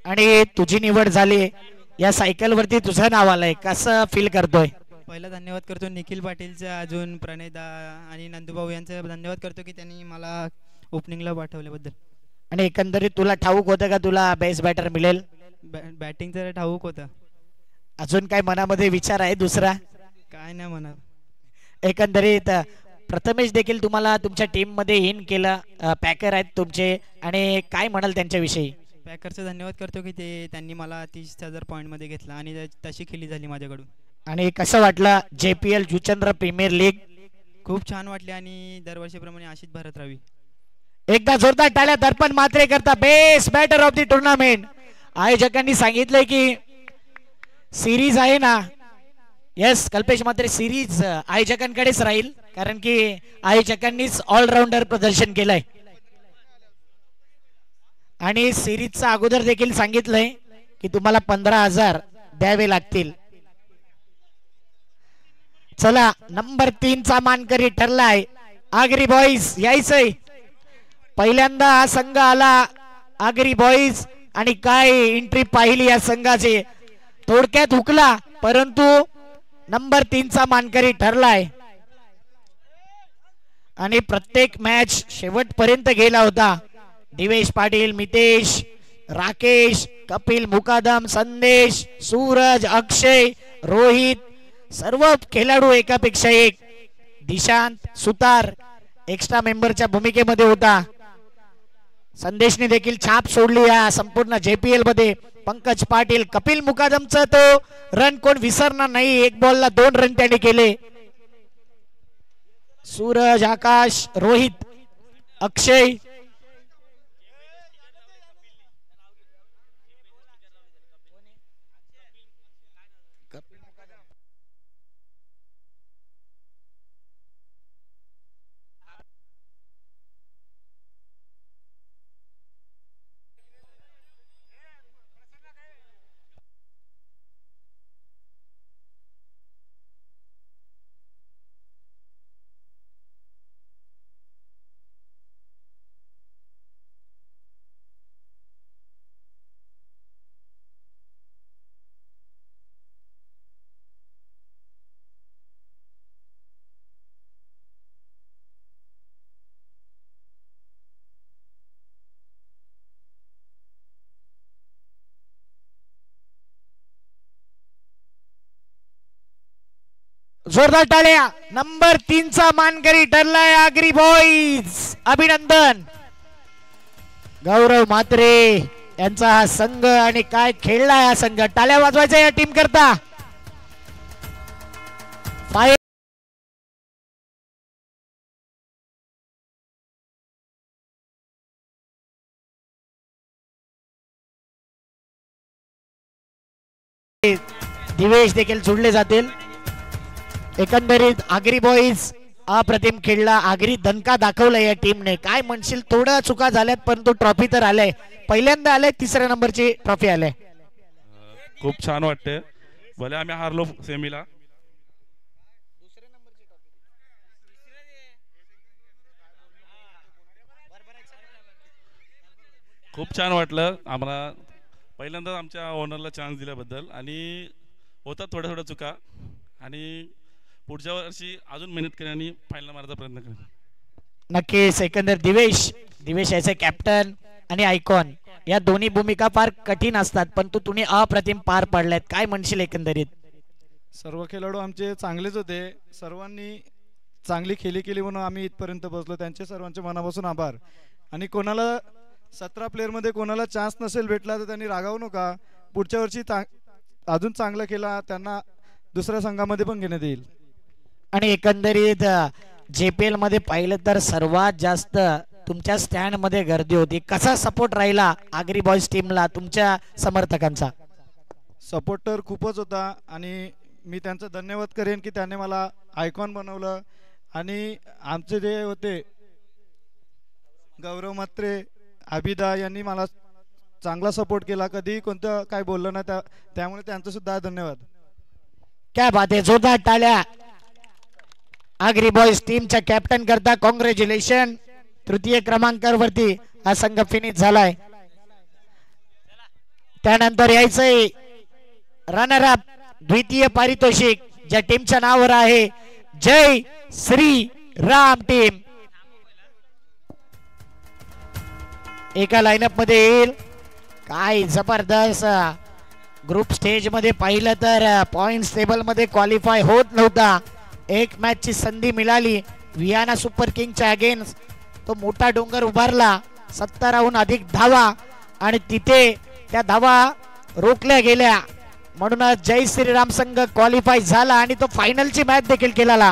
आणि तुझी निवड झाली. या सायकल वरती तुझं नाव आलंय, कसं फील करतोय? पहिला धन्यवाद करतो निखिल पाटीलचा, अजून प्रणयदा आणि नंदूभाऊ यांचा धन्यवाद करतो की त्यांनी मला ओपनिंगला पाठवल्याबद्दल. आणि एकंदरीत तुला ठाऊक होतं का तुला बेस्ट बॅटर मिळेल? बॅटिंग तर ठाऊक होतं. अजून काय मनामध्ये विचार आहे दुसरा? काय नाही म्हणा. एकंदरीत प्रथमेश देखील तुम्हाला तुमच्या टीम मध्ये इन केलं, पॅकर आहेत तुमचे, आणि काय म्हणाल त्यांच्याविषयी? पॅकरचा धन्यवाद करतो की त्यांनी मला 30,000 पॉईंट मध्ये घेतला आणि तशी खेळी झाली माझ्याकडून. आणि कसं वाटलं JPL जुचंद्र प्रीमियर लीग? खूप छान वाटले आणि दरवर्षीप्रमाणे अशीच भरत राहावी. एकदा जोरदार टाळ्या दर्पण म्हात्रे करता best batter of the tournament. आयोजकांनी सांगितलंय की सिरीज आहे ना, यस कल्पेश म्हात्रे, सिरीज आयोजकांकडेच राहील कारण की आयोजकांनीच ऑलराऊंडर प्रदर्शन केलंय आणि सिरीजचा अगोदर देखील सांगितलंय की तुम्हाला 15,000 द्यावे लागतील. चला नंबर 3 चा मानकरी ठरलाय आगरी बॉईज. यायचंय पहिल्यांदा हा संघ आला आगरी बॉईज आणि काय एंट्री पाहिली या संघाची. थोडक्यात हुकला परंतु नंबर 3 चा मानकरी ठरलाय आणि प्रत्येक मॅच शेवटपर्यंत गेला होता. दिवेश पाटील, मितेश, राकेश, कपिल मुकादम, संदेश, सूरज, अक्षय, रोहित, सर्व खेळाडू एकापेक्षा एक. दिशांत सुतार एक्स्ट्रा मेंबरच्या भूमिकेमध्ये होता. संदेशने देखील छाप सोडली या संपूर्ण JPL मध्ये. पंकज पाटील, कपिल मुकादमचा तो रन कोण विसरणार नाही. 1 बॉलला 2 रन त्याने केले. सूरज, आकाश, रोहित, अक्षय, जोरदार टाळ्या. नंबर 3 चा मानकरी ठरलाय आगरी बॉईज. अभिनंदन. गौरव म्हात्रे यांचा हा संघ आणि काय खेळलाय हा संघ. टाळ्या वाजवायचा या टीम करता. दिवेश देखील जोडले जातील. एकंदरीत आगरी बॉईज अप्रतिम खेळला. आगरी दणका दाखवला या टीमने. काय म्हणशील, थोड्या चुका झाल्यात परंतु ट्रॉफी तर आलाय. पहिल्यांदा आलाय 3ऱ्या नंबरची ट्रॉफी आलाय. खूप छान वाटते. भले आम्ही हारलो सेमीला, खूप छान वाटलं आम्हाला. पहिल्यांदा आमच्या ओनरला चान्स दिल्याबद्दल. आणि होतात थोड्या चुका आणि पुढच्या वर्षी अजून मेहनत करेन आणि फायनल मारायचा प्रयत्न करेन. नक्कीच. एकंदर दिवेश याचे कॅप्टन आणि आयकॉन या दोन्ही भूमिका फार कठीण असतात परंतु तुम्ही अप्रतिम पार पाडल्यात. काय म्हणशील एकंदरीत? सर्व खेळाडू आमचे चांगलेच होते. सर्वांनी चांगली केली म्हणून आम्ही इथपर्यंत पोहोचलो. त्यांचे सर्वांचे मनापासून आभार. आणि कोणाला 17 प्लेअरमध्ये कोणाला चान्स नसेल भेटला तर त्यांनी रागावू नका. पुढच्या वर्षी अजून चांगलं केला त्यांना दुसऱ्या संघामध्ये पण घेण्यात येईल. आणि एकंदरीत JPL मध्ये पाहिलं तर सर्वात जास्त तुमच्या स्टँड मध्ये गर्दी होती. कसा सपोर्ट राहिला आगरी बॉयज टीमला तुमच्या समर्थकांचा? सपोर्ट तर खूपच होता आणि मी त्यांचा धन्यवाद करेन की त्याने मला आयकॉन बनवलं. आणि आमचे जे होते गौरव म्हात्रे, अभिदा यांनी मला चांगला सपोर्ट केला. कधी कोणतं काय बोललं ना त्यामुळे त्यांचं सुद्धा धन्यवाद. क्या बात आहे, जोरदार टाळ्या आगरी बॉयज टीमच्या कॅप्टन करता. कॉंग्रॅच्युलेशन. तृतीय क्रमांकावरती हा संघ फिनिश झालाय. त्यानंतर यायचंय रनर अप द्वितीय पारितोषिक ज्या टीमच्या नावावर आहे जय श्री राम टीम. एका लाईनअप मध्ये येईल. काय जबरदस्त ग्रुप स्टेज मध्ये पाहिलं तर पॉइंट्स टेबल मध्ये क्वालिफाय होत नव्हता. एक मॅच ची संधी मिळाली वियाना सुपर किंगच्या अगेन्स्ट. तो मोठा डोंगर उभारला. 70 अधिक धावा आणि तिथे त्या धावा रोखल्या गेल्या म्हणूनच जय श्रीराम संघ क्वालिफाय झाला आणि तो फायनलची मॅच देखील केला.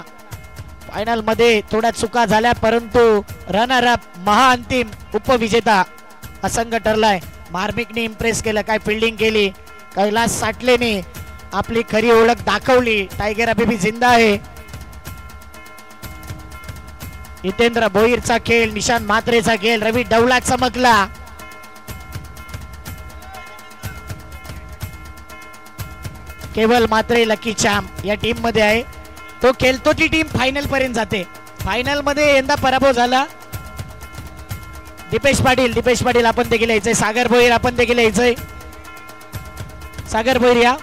फायनल मध्ये थोड्या चुका झाल्या परंतु रनर अप महाअंतिम उपविजेता हा संघ ठरलाय. मार्मिकने इम्प्रेस केलं. काय फिल्डिंग केली. कैलास साटलेने आपली खरी ओळख दाखवली. टायगर अभी भी जिंदा आहे. हितेंद्र भोईरचा खेळ, निशांत म्हात्रेचा खेळ, रवी डवला चमकला. केवल मात्रे लकी चॅम्प या टीम मध्ये आहे. तो खेळतो ती टीम फायनल पर्यंत जाते. फायनल मध्ये यंदा पराभव झाला. दीपेश पाटील आपण देखील यायचंय. सागर भोईर आपण देखील यायचंय. सागर भोईर या.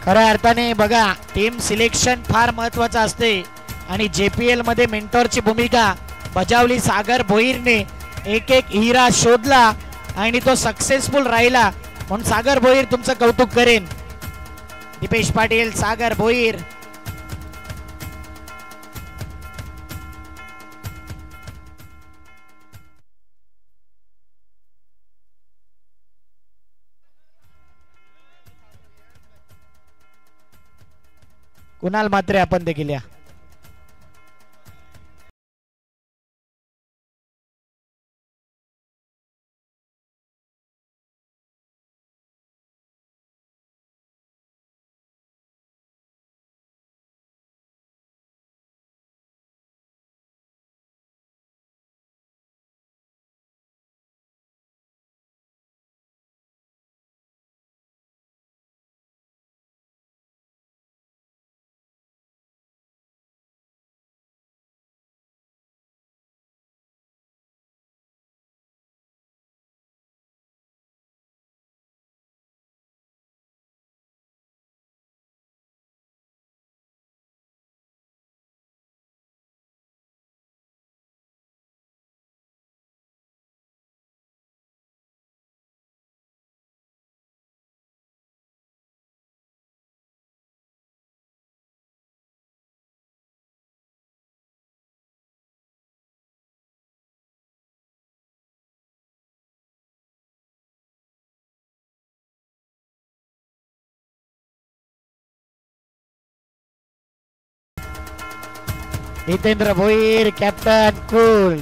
खऱ्या अर्थाने बघा टीम सिलेक्शन फार महत्वाचं असते आणि JPL मध्ये मेंटॉरची भूमिका बजावली सागर भोईरने. एक हिरा शोधला आणि तो सक्सेसफुल राहिला म्हणून सागर भोईर तुमचं कौतुक करेन. दीपेश पाटील, सागर भोईर. कुणाल म्हात्रे आपण देखील या. Hitendra Bhoir captain cool.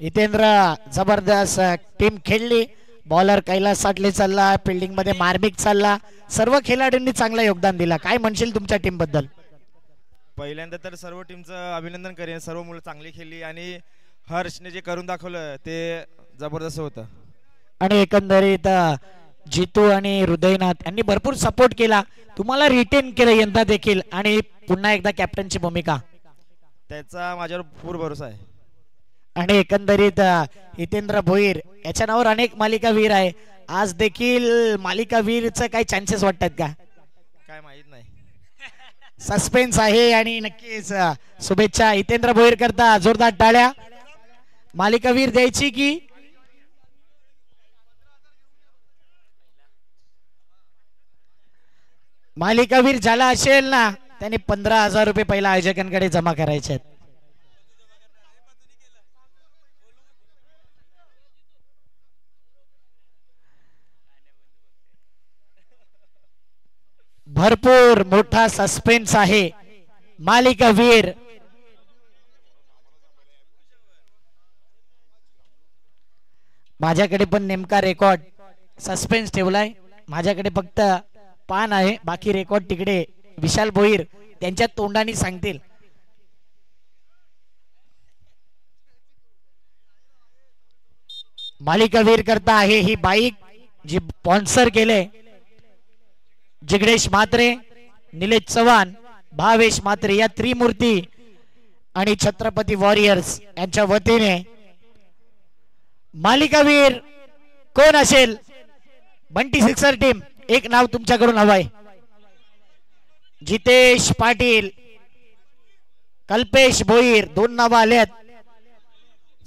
हितेंद्र जबरदस्त टीम खेळली. बॉलर कैलास साटले चालला. फिल्डिंग मध्ये मार्मिक चालला. सर्व खेळाडूंनी चांगलं योगदान दिलं. काय म्हणशील तुमच्या टीम बद्दल? पहिल्यांदा तर सर्व टीमचं अभिनंदन करेन. सर्व मुलं चांगली खेळली आणि हर्षने जे करून दाखवलं ते जबरदस्त होतं. आणि एकंदरीत जितू आणि हृदयनाथ यांनी भरपूर सपोर्ट केला. तुम्हाला रिटेन केलं यंदा देखील आणि पुन्हा एकदा कॅप्टनची भूमिका त्याचा माझ्यावर पूर्ण भरोसा आहे. आणि एकंदरीत हितेंद्र भोईर याच्या नावावर अनेक मालिका वीर आहे. आज देखील मालिका वीरचं काही चान्सेस वाटतात का? काय माहित नाही. सस्पेन्स आहे आणि नक्कीच शुभेच्छा हितेंद्र भोईर करता. जोरदार टाळ्या. मालिका वीर द्यायची की मालिका वीर झाला असेल ना त्यांनी 15,000 रुपये पहिला आयोजकांकडे जमा करायचे आहेत. भरपूर मोठा सस्पेन्स आहे. मालिकावीर माझ्याकडे पण नेमका रेकॉर्ड सस्पेन्स ठेवलाय. माझ्याकडे फक्त पान आहे, बाकी रेकॉर्ड तिकडे विशाल भोईर त्यांच्या तोंडाने सांगतील. मालिकावीर करता आहे ही बाईक जी स्पॉन्सर केले जिग्नेश म्हात्रे, निलेश चव्हाण, भावेश म्हात्रे या त्रिमूर्ती आणि छत्रपती वॉरियर्स यांच्या वतीने. मालिकावीर कोण असेल? बंटी सिक्सर टीम, एक नाव तुमच्याकडून हवाय. जितेश पाटील, कल्पेश भोईर, 2 नावं आल्यात.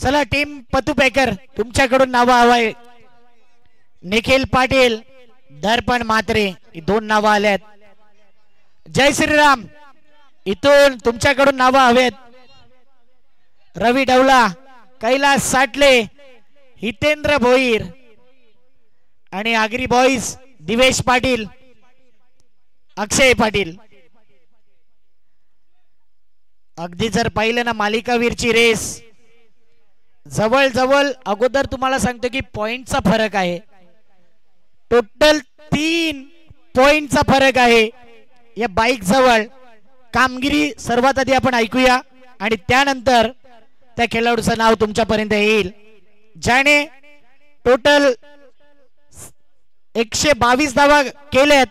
चला टीम पतुपेकर, तुमच्याकडून नावं हवाय. निखिल पाटील, दर्पण म्हात्रे, 2 नावं आल्यात. जय श्रीराम, इथून तुमच्याकडून नावं हवेत. रवी डवला, कैलास साटले, हितेंद्र भोईर आणि आगरी बॉईज दिवेश पाटील, अक्षय पाटील. अगदी जर पाहिलं ना मालिकावीरची रेस, जवळ जवळ अगोदर तुम्हाला सांगतो की पॉइंटचा फरक आहे. टोटल 3 पॉइंटचा फरक आहे या बाईक जवळ. कामगिरी सर्वात आधी आपण ऐकूया आणि त्यानंतर त्या खेळाडूचं नाव तुमच्यापर्यंत येईल. ज्याने टोटल 122 धावा केल्यात,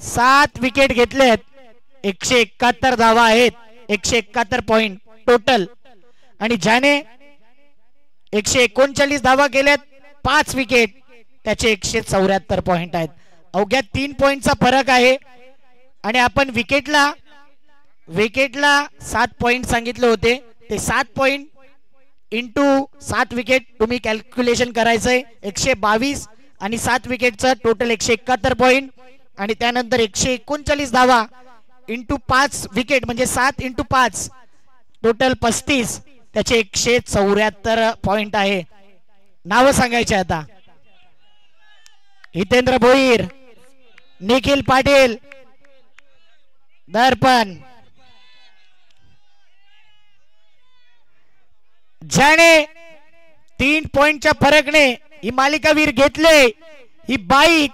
7 विकेट घेतल्यात, 171 धावा आहेत, 171 पॉइंट टोटल. आणि ज्याने 139 धावा केल्यात, 5 विकेट, त्याचे 174 पॉइंट आहेत. अवघ्या 3 पॉइंटचा फरक आहे. आणि आपण विकेटला 7 पॉइंट सांगितले होते, ते 7 पॉइंट इंटू 7 विकेट तुम्ही कॅल्क्युलेशन करायचंय. 122 आणि 7 विकेटचं टोटल 171 पॉइंट. आणि त्यानंतर 139 धावा इंटू 5 विकेट म्हणजे 7 इंटू 5 टोटल 35, त्याचे 174 पॉइंट आहे. नाव सांगायचे आता. हितेंद्र भोईर, निखिल पाटील, दर्पण. ज्याने 3 पॉइंटच्या फरकने ही मालिकावीर घेतले, ही बाईक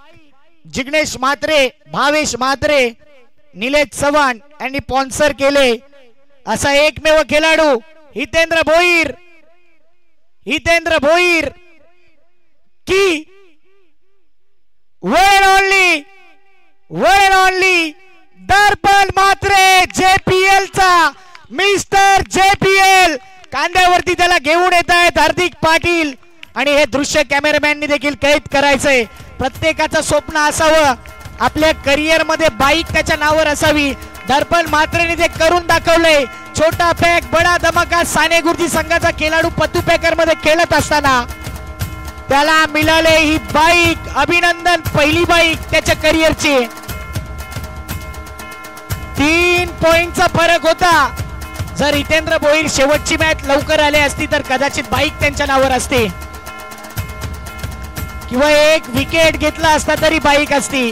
जिग्नेश म्हात्रे, भावेश म्हात्रे, निलेश चव्हाण यांनी स्पॉन्सर केले. असा एकमेव खेळाडू हितेंद्र भोईर. हितेंद्र भोईर की वन ओनली दर्पण म्हात्रे, JPL चा मिस्टर JPL. कांद्यावरती त्याला घेऊन येत आहेत हार्दिक पाटील. आणि हे दृश्य कॅमेरामॅननी देखील कैद करायचंय. प्रत्येकाचं स्वप्न असावं आपल्या करिअर मध्ये बाईक त्याच्या नावावर असावी. दर्पण म्हात्रेने ते करून दाखवलंय. छोटा पॅक बडा धमाका साने गुरुजी संघाचा खेळाडू पतुपेकर मध्ये खेळत असताना त्याला मिळाले ही बाईक. अभिनंदन, पहिली बाईक त्याच्या करिअरची. 3 पॉइंटचा फरक होता. जर हितेंद्र भोईर शेवटची मॅच लवकर आले असती तर कदाचित बाईक त्यांच्या नावावर असते किंवा 1 विकेट घेतला असता तरी बाईक असती.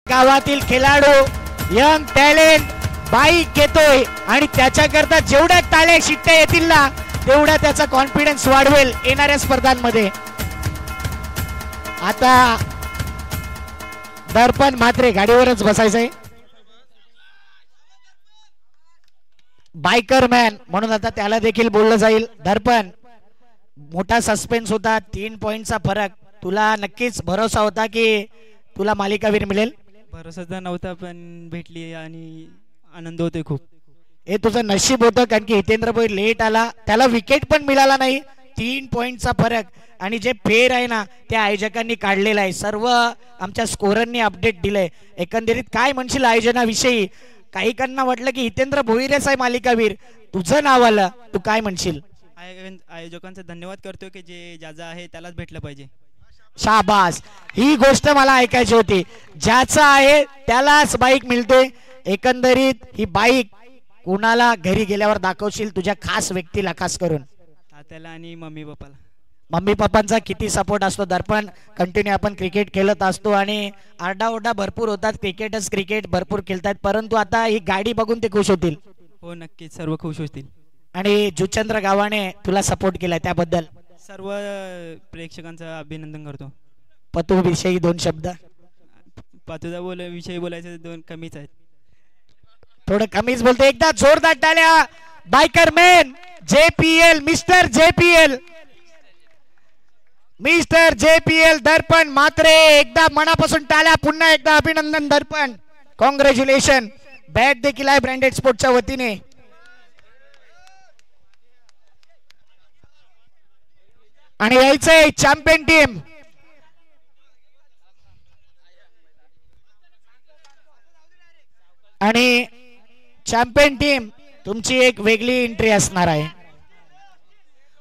गावातील खेळाडू, यंग टॅलेंट बाईक घेतोय आणि त्याच्याकरता जेवढ्या टाळ्या शिट्ट्या येतील ना तेवढा त्याचा कॉन्फिडन्स वाढवेल येणाऱ्या स्पर्धांमध्ये. आता दर्पण म्हात्रे गाडीवरच बसायचंय. बायकर मॅन म्हणून आता त्याला देखील बोललं जाईल. दर्पण, मोठा सस्पेन्स होता, 3 पॉइंटचा फरक. तुला नक्कीच भरोसा होता की तुला मालिकावीर मिळेल? भरोसा तर नव्हता पण भेटली आणि आनंद होते खूप. हे तुझं नशीब होतं कारण की हितेंद्र भोईर लेट आला, त्याला विकेट पण मिळाला नाही. 3 पॉइंटचा फरक. आणि जे फेर आहे ना त्या आयोजकांनी काढलेला आहे. सर्व आमच्या स्कोररनी अपडेट दिलंय. एकंदरीत काय म्हणशील आयोजनाविषयी? काही काहींना वाटलं की हितेंद्र भोईरेच आहे मालिकावीर, तुझं नाव आलं, तू काय म्हणशील? आयोजकांचा धन्यवाद करतो की जे ज्याचा आहे त्यालाच भेटलं पाहिजे. शाबास, ही गोष्ट मला ऐकायची होती. ज्याचा आहे त्यालाच बाईक मिळते. एकंदरीत ही बाईक कुणाला घरी गेल्यावर दाखवशील? तुझ्या खास व्यक्तीला, खास करून तात्याला आणि मम्मी पप्पाला. मम्मी पप्पांचा किती सपोर्ट असतो. दर्पण कंटिन्यू आपण क्रिकेट खेळत असतो आणि आरडाओरडा भरपूर होतात. क्रिकेट भरपूर खेळतात, परंतु आता ही गाडी बघून ते खुश होतील. हो नक्कीच, सर्व खुश होतील. आणि जुचंद्र गावाने तुला सपोर्ट केलाय त्याबद्दल सर्व प्रेक्षकांचं अभिनंदन करतो. पतू विषयी 2 शब्द. पतूचा विषयी बोलायचं 2 कमीच आहेत. थोडं कमीच बोलतो. एकदा जोरदार टाळ्या. Biker man JPL, mister JPL दर्पण मात्रे, एकदा मनापासून टाळ्या. पुन्हा एकदा अभिनंदन दर्पण, कॉंग्रॅच्युलेशन. बॅट देखील आहे ब्रँडेड स्पोर्टच्या वतीने. आणि यायचंय चॅम्पियन टीम. आणि चॅम्पियन टीम तुमची एक वेगळी एंट्री असणार आहे.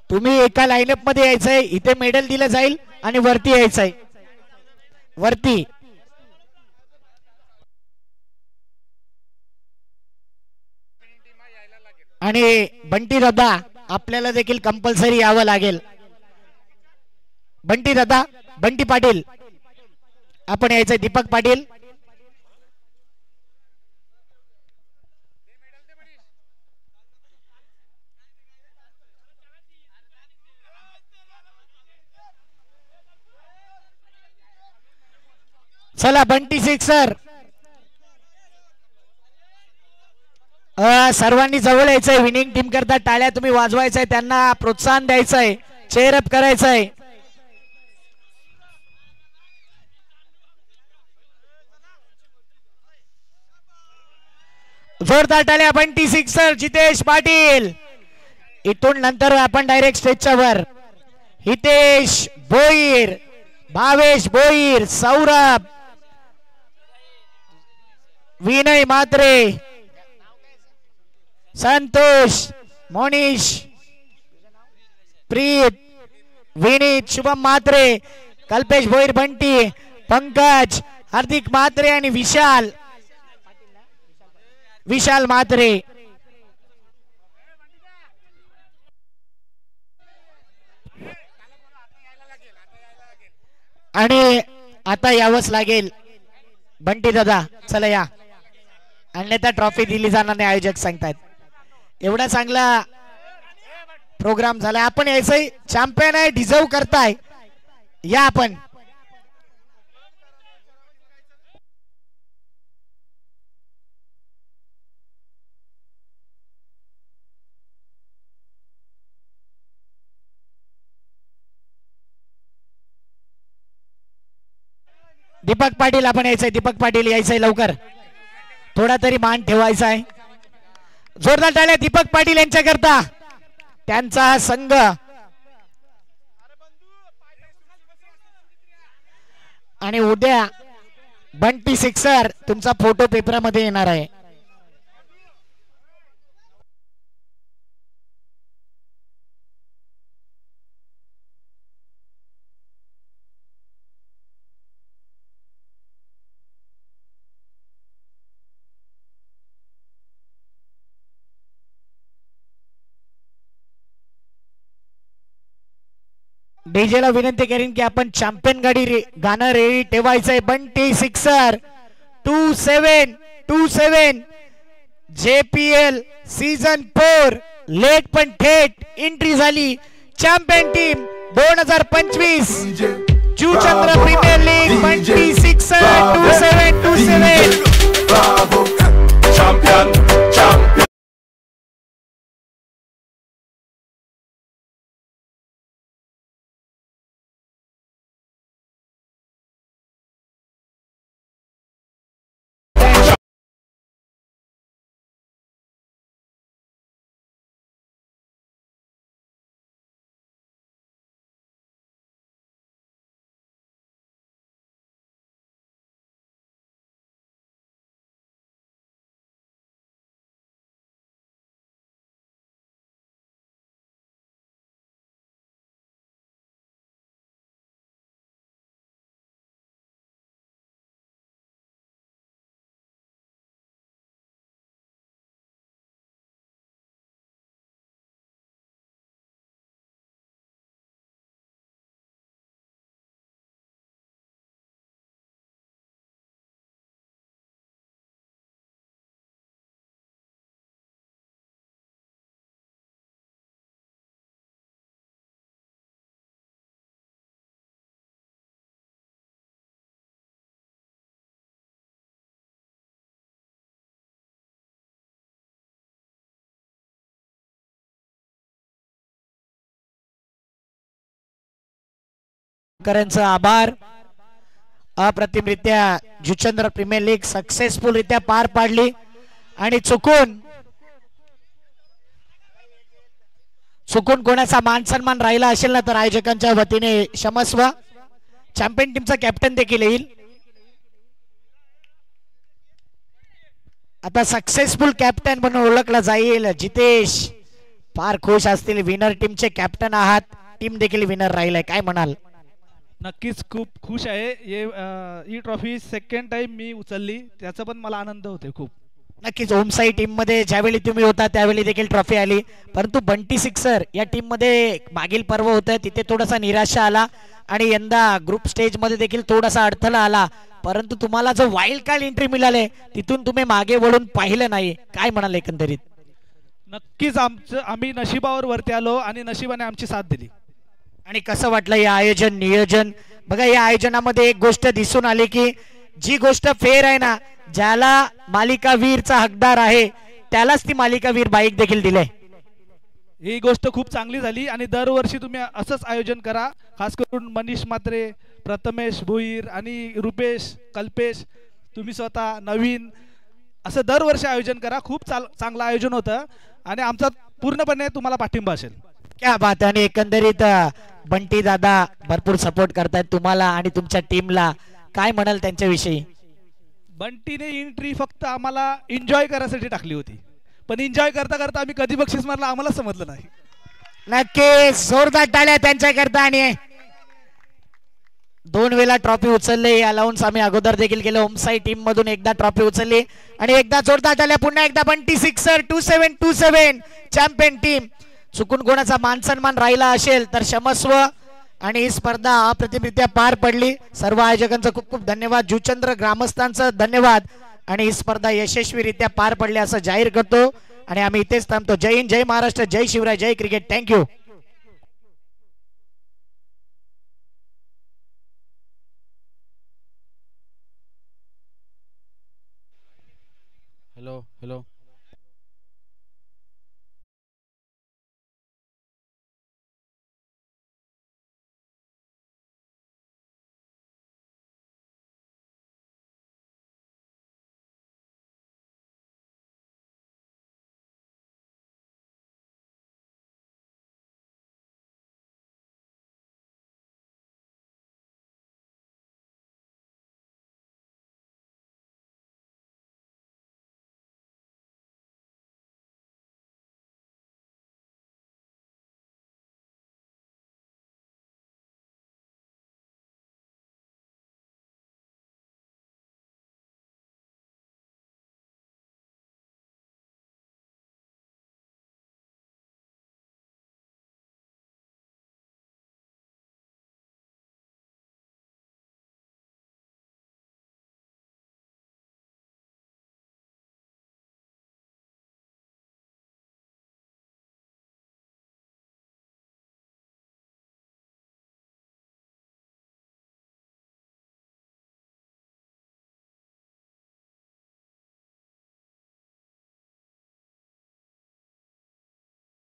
तुम्ही एका लाईनअप मध्ये यायचंय, इथे मेडल दिलं जाईल आणि वरती यायचंय. वरती आणि बंटी दादा आपल्याला देखील कंपल्सरी यावं लागेल. बंटी दादा, बंटी पाटील आपण यायचंय. दीपक पाटील, चला. बंटी सिक्सर सर्वांनी जवळ यायचंय. विनिंग टीम करता टाळ्या तुम्ही वाजवायचंय, त्यांना प्रोत्साहन द्यायचंय, चेअरअप करायचंय. जोरदार टाळ्या. बंटी सिक्सर, जितेश पाटील. इथून नंतर आपण डायरेक्ट स्टेजच्या वर. हितेश भोईर, भावेश भोईर, सौरभ, विनय मात्रे, संतोष, मोनिश, प्रीत, विनीत, शुभम मात्रे, कल्पेश भोईर, बंटी, पंकज, हार्दिक मात्रे आणि विशाल मात्रे. आणि आता यावंच लागेल. बंटी दादा चला या, अन्यथा ट्रॉफी दिली जाणार नाही, आयोजक सांगतात. एवढा चांगला प्रोग्राम झाला. आपण यायचंय, चॅम्पियन आहे, डिझर्व करताय, या आपण. दीपक पाटील आपण यायचंय. दीपक पाटील यायचंय लवकर, थोडा तरी मान ठेवायचा आहे. जोरदार टाळ्या दीपक पाटील यांच्या करता, त्यांचा संघ. आणि उद्या बंटी सिक्सर तुमचा फोटो पेपरामध्ये येणार आहे. डीजे ला विनंती करीन की आपण चॅम्पियन गाडी गाणं रेडी ठेवायचंय. Bunty sixer 2727 JPL season 4 late पण थेट एंट्री झाली. Champion team 2025 Juchandra premier league. Bunty sixer 2727. करांचं आभार. अप्रतिमरित्या जुचंद्र प्रीमियर लीग सक्सेसफुल रित्या पार पाडली आणि चुकून कोणाचा मान सन्मान राहिला असेल ना तर आयोजकांच्या वतीने क्षमस्व. चॅम्पियन टीमचा कॅप्टन देखील येईल. आता सक्सेसफुल कॅप्टन म्हणून ओळखला जाईल जितेश. फार खुश असतील, विनर टीमचे कॅप्टन आहात, टीम देखील विनर राहिलाय, काय म्हणाल? नक्कीच खूप खुश आहे. ही ट्रॉफी सेकंड टाइम मी उचलली, त्याचा पण मला आनंद होतोय खूप. नक्कीच ओमसाई टीम मध्ये ज्यावेळी तुम्ही होता त्यावेळी देखील ट्रॉफी आली, परंतु बंटी सिक्सर या टीम मध्ये मागील पर्व होतं तिथे थोडासा निराशा आला आणि यंदा ग्रुप स्टेज मध्ये देखील थोडासा अडथळा आला, परंतु तुम्हाला जो वाईल्ड कार्ड एंट्री मिळाले तिथून तुम्ही मागे वळून पाहिलं नाही, काय म्हणाल एकंदरीत? नक्कीच आम्ही नशिबावर वरती आलो आणि नशिबाने आमची साथ दिली. आणि कसं वाटलं हे आयोजन नियोजन? बघा या आयोजनामध्ये एक गोष्ट दिसून आली की जी गोष्ट फेअर आहे ना, ज्याला मालिका वीरचा हकदार आहे त्यालाच ती मालिका वीर बाईक देखील दिले. ही गोष्ट खूप चांगली झाली आणि दरवर्षी तुम्ही असंच आयोजन करा. खास करून मनीष म्हात्रे, प्रथमेश भोईर आणि रुपेश, कल्पेश, तुम्ही स्वतः नवीन, असं दरवर्षी आयोजन करा. खूप चांगलं आयोजन होतं आणि आमचा पूर्णपणे तुम्हाला पाठिंबा असेल. क्या बात. आणि एकंदरीत बंटी दादा भरपूर सपोर्ट करतायत तुम्हाला आणि तुमच्या टीमला, काय म्हणाल त्यांच्याविषयी? बंटीने एंट्री फक्त आम्हाला एन्जॉय करायसाठी टाकली होती, पण एन्जॉय करता करता आम्ही कधी बक्षीस मारला आम्हाला समजलं नाही. नक्की जोरदार टाळ्या त्यांच्याकरता. आणि 2 वेळा ट्रॉफी उचलले, या अलाउन्स आम्ही अगोदर देखील केलं. ओमसाई टीम मधून एकदा ट्रॉफी उचलली आणि एकदा जोरदार टाळ्या पुन्हा एकदा बंटी सिक्सर 2727 चॅम्पियन टीम. चुकून कोणाचा मान सन्मान राहिला असेल तर क्षमस्व. आणि ही स्पर्धा अप्रतिमरित्या पार पडली. सर्व आयोजकांचं खूप खूप धन्यवाद, जुचंद्र ग्रामस्थांचं धन्यवाद. आणि ही स्पर्धा यशस्वीरित्या पार पडली असं जाहीर करतो आणि आम्ही इथेच थांबतो. जय हिंद, जय महाराष्ट्र, जय शिवराय, जय क्रिकेट. थँक्यू. Hello hello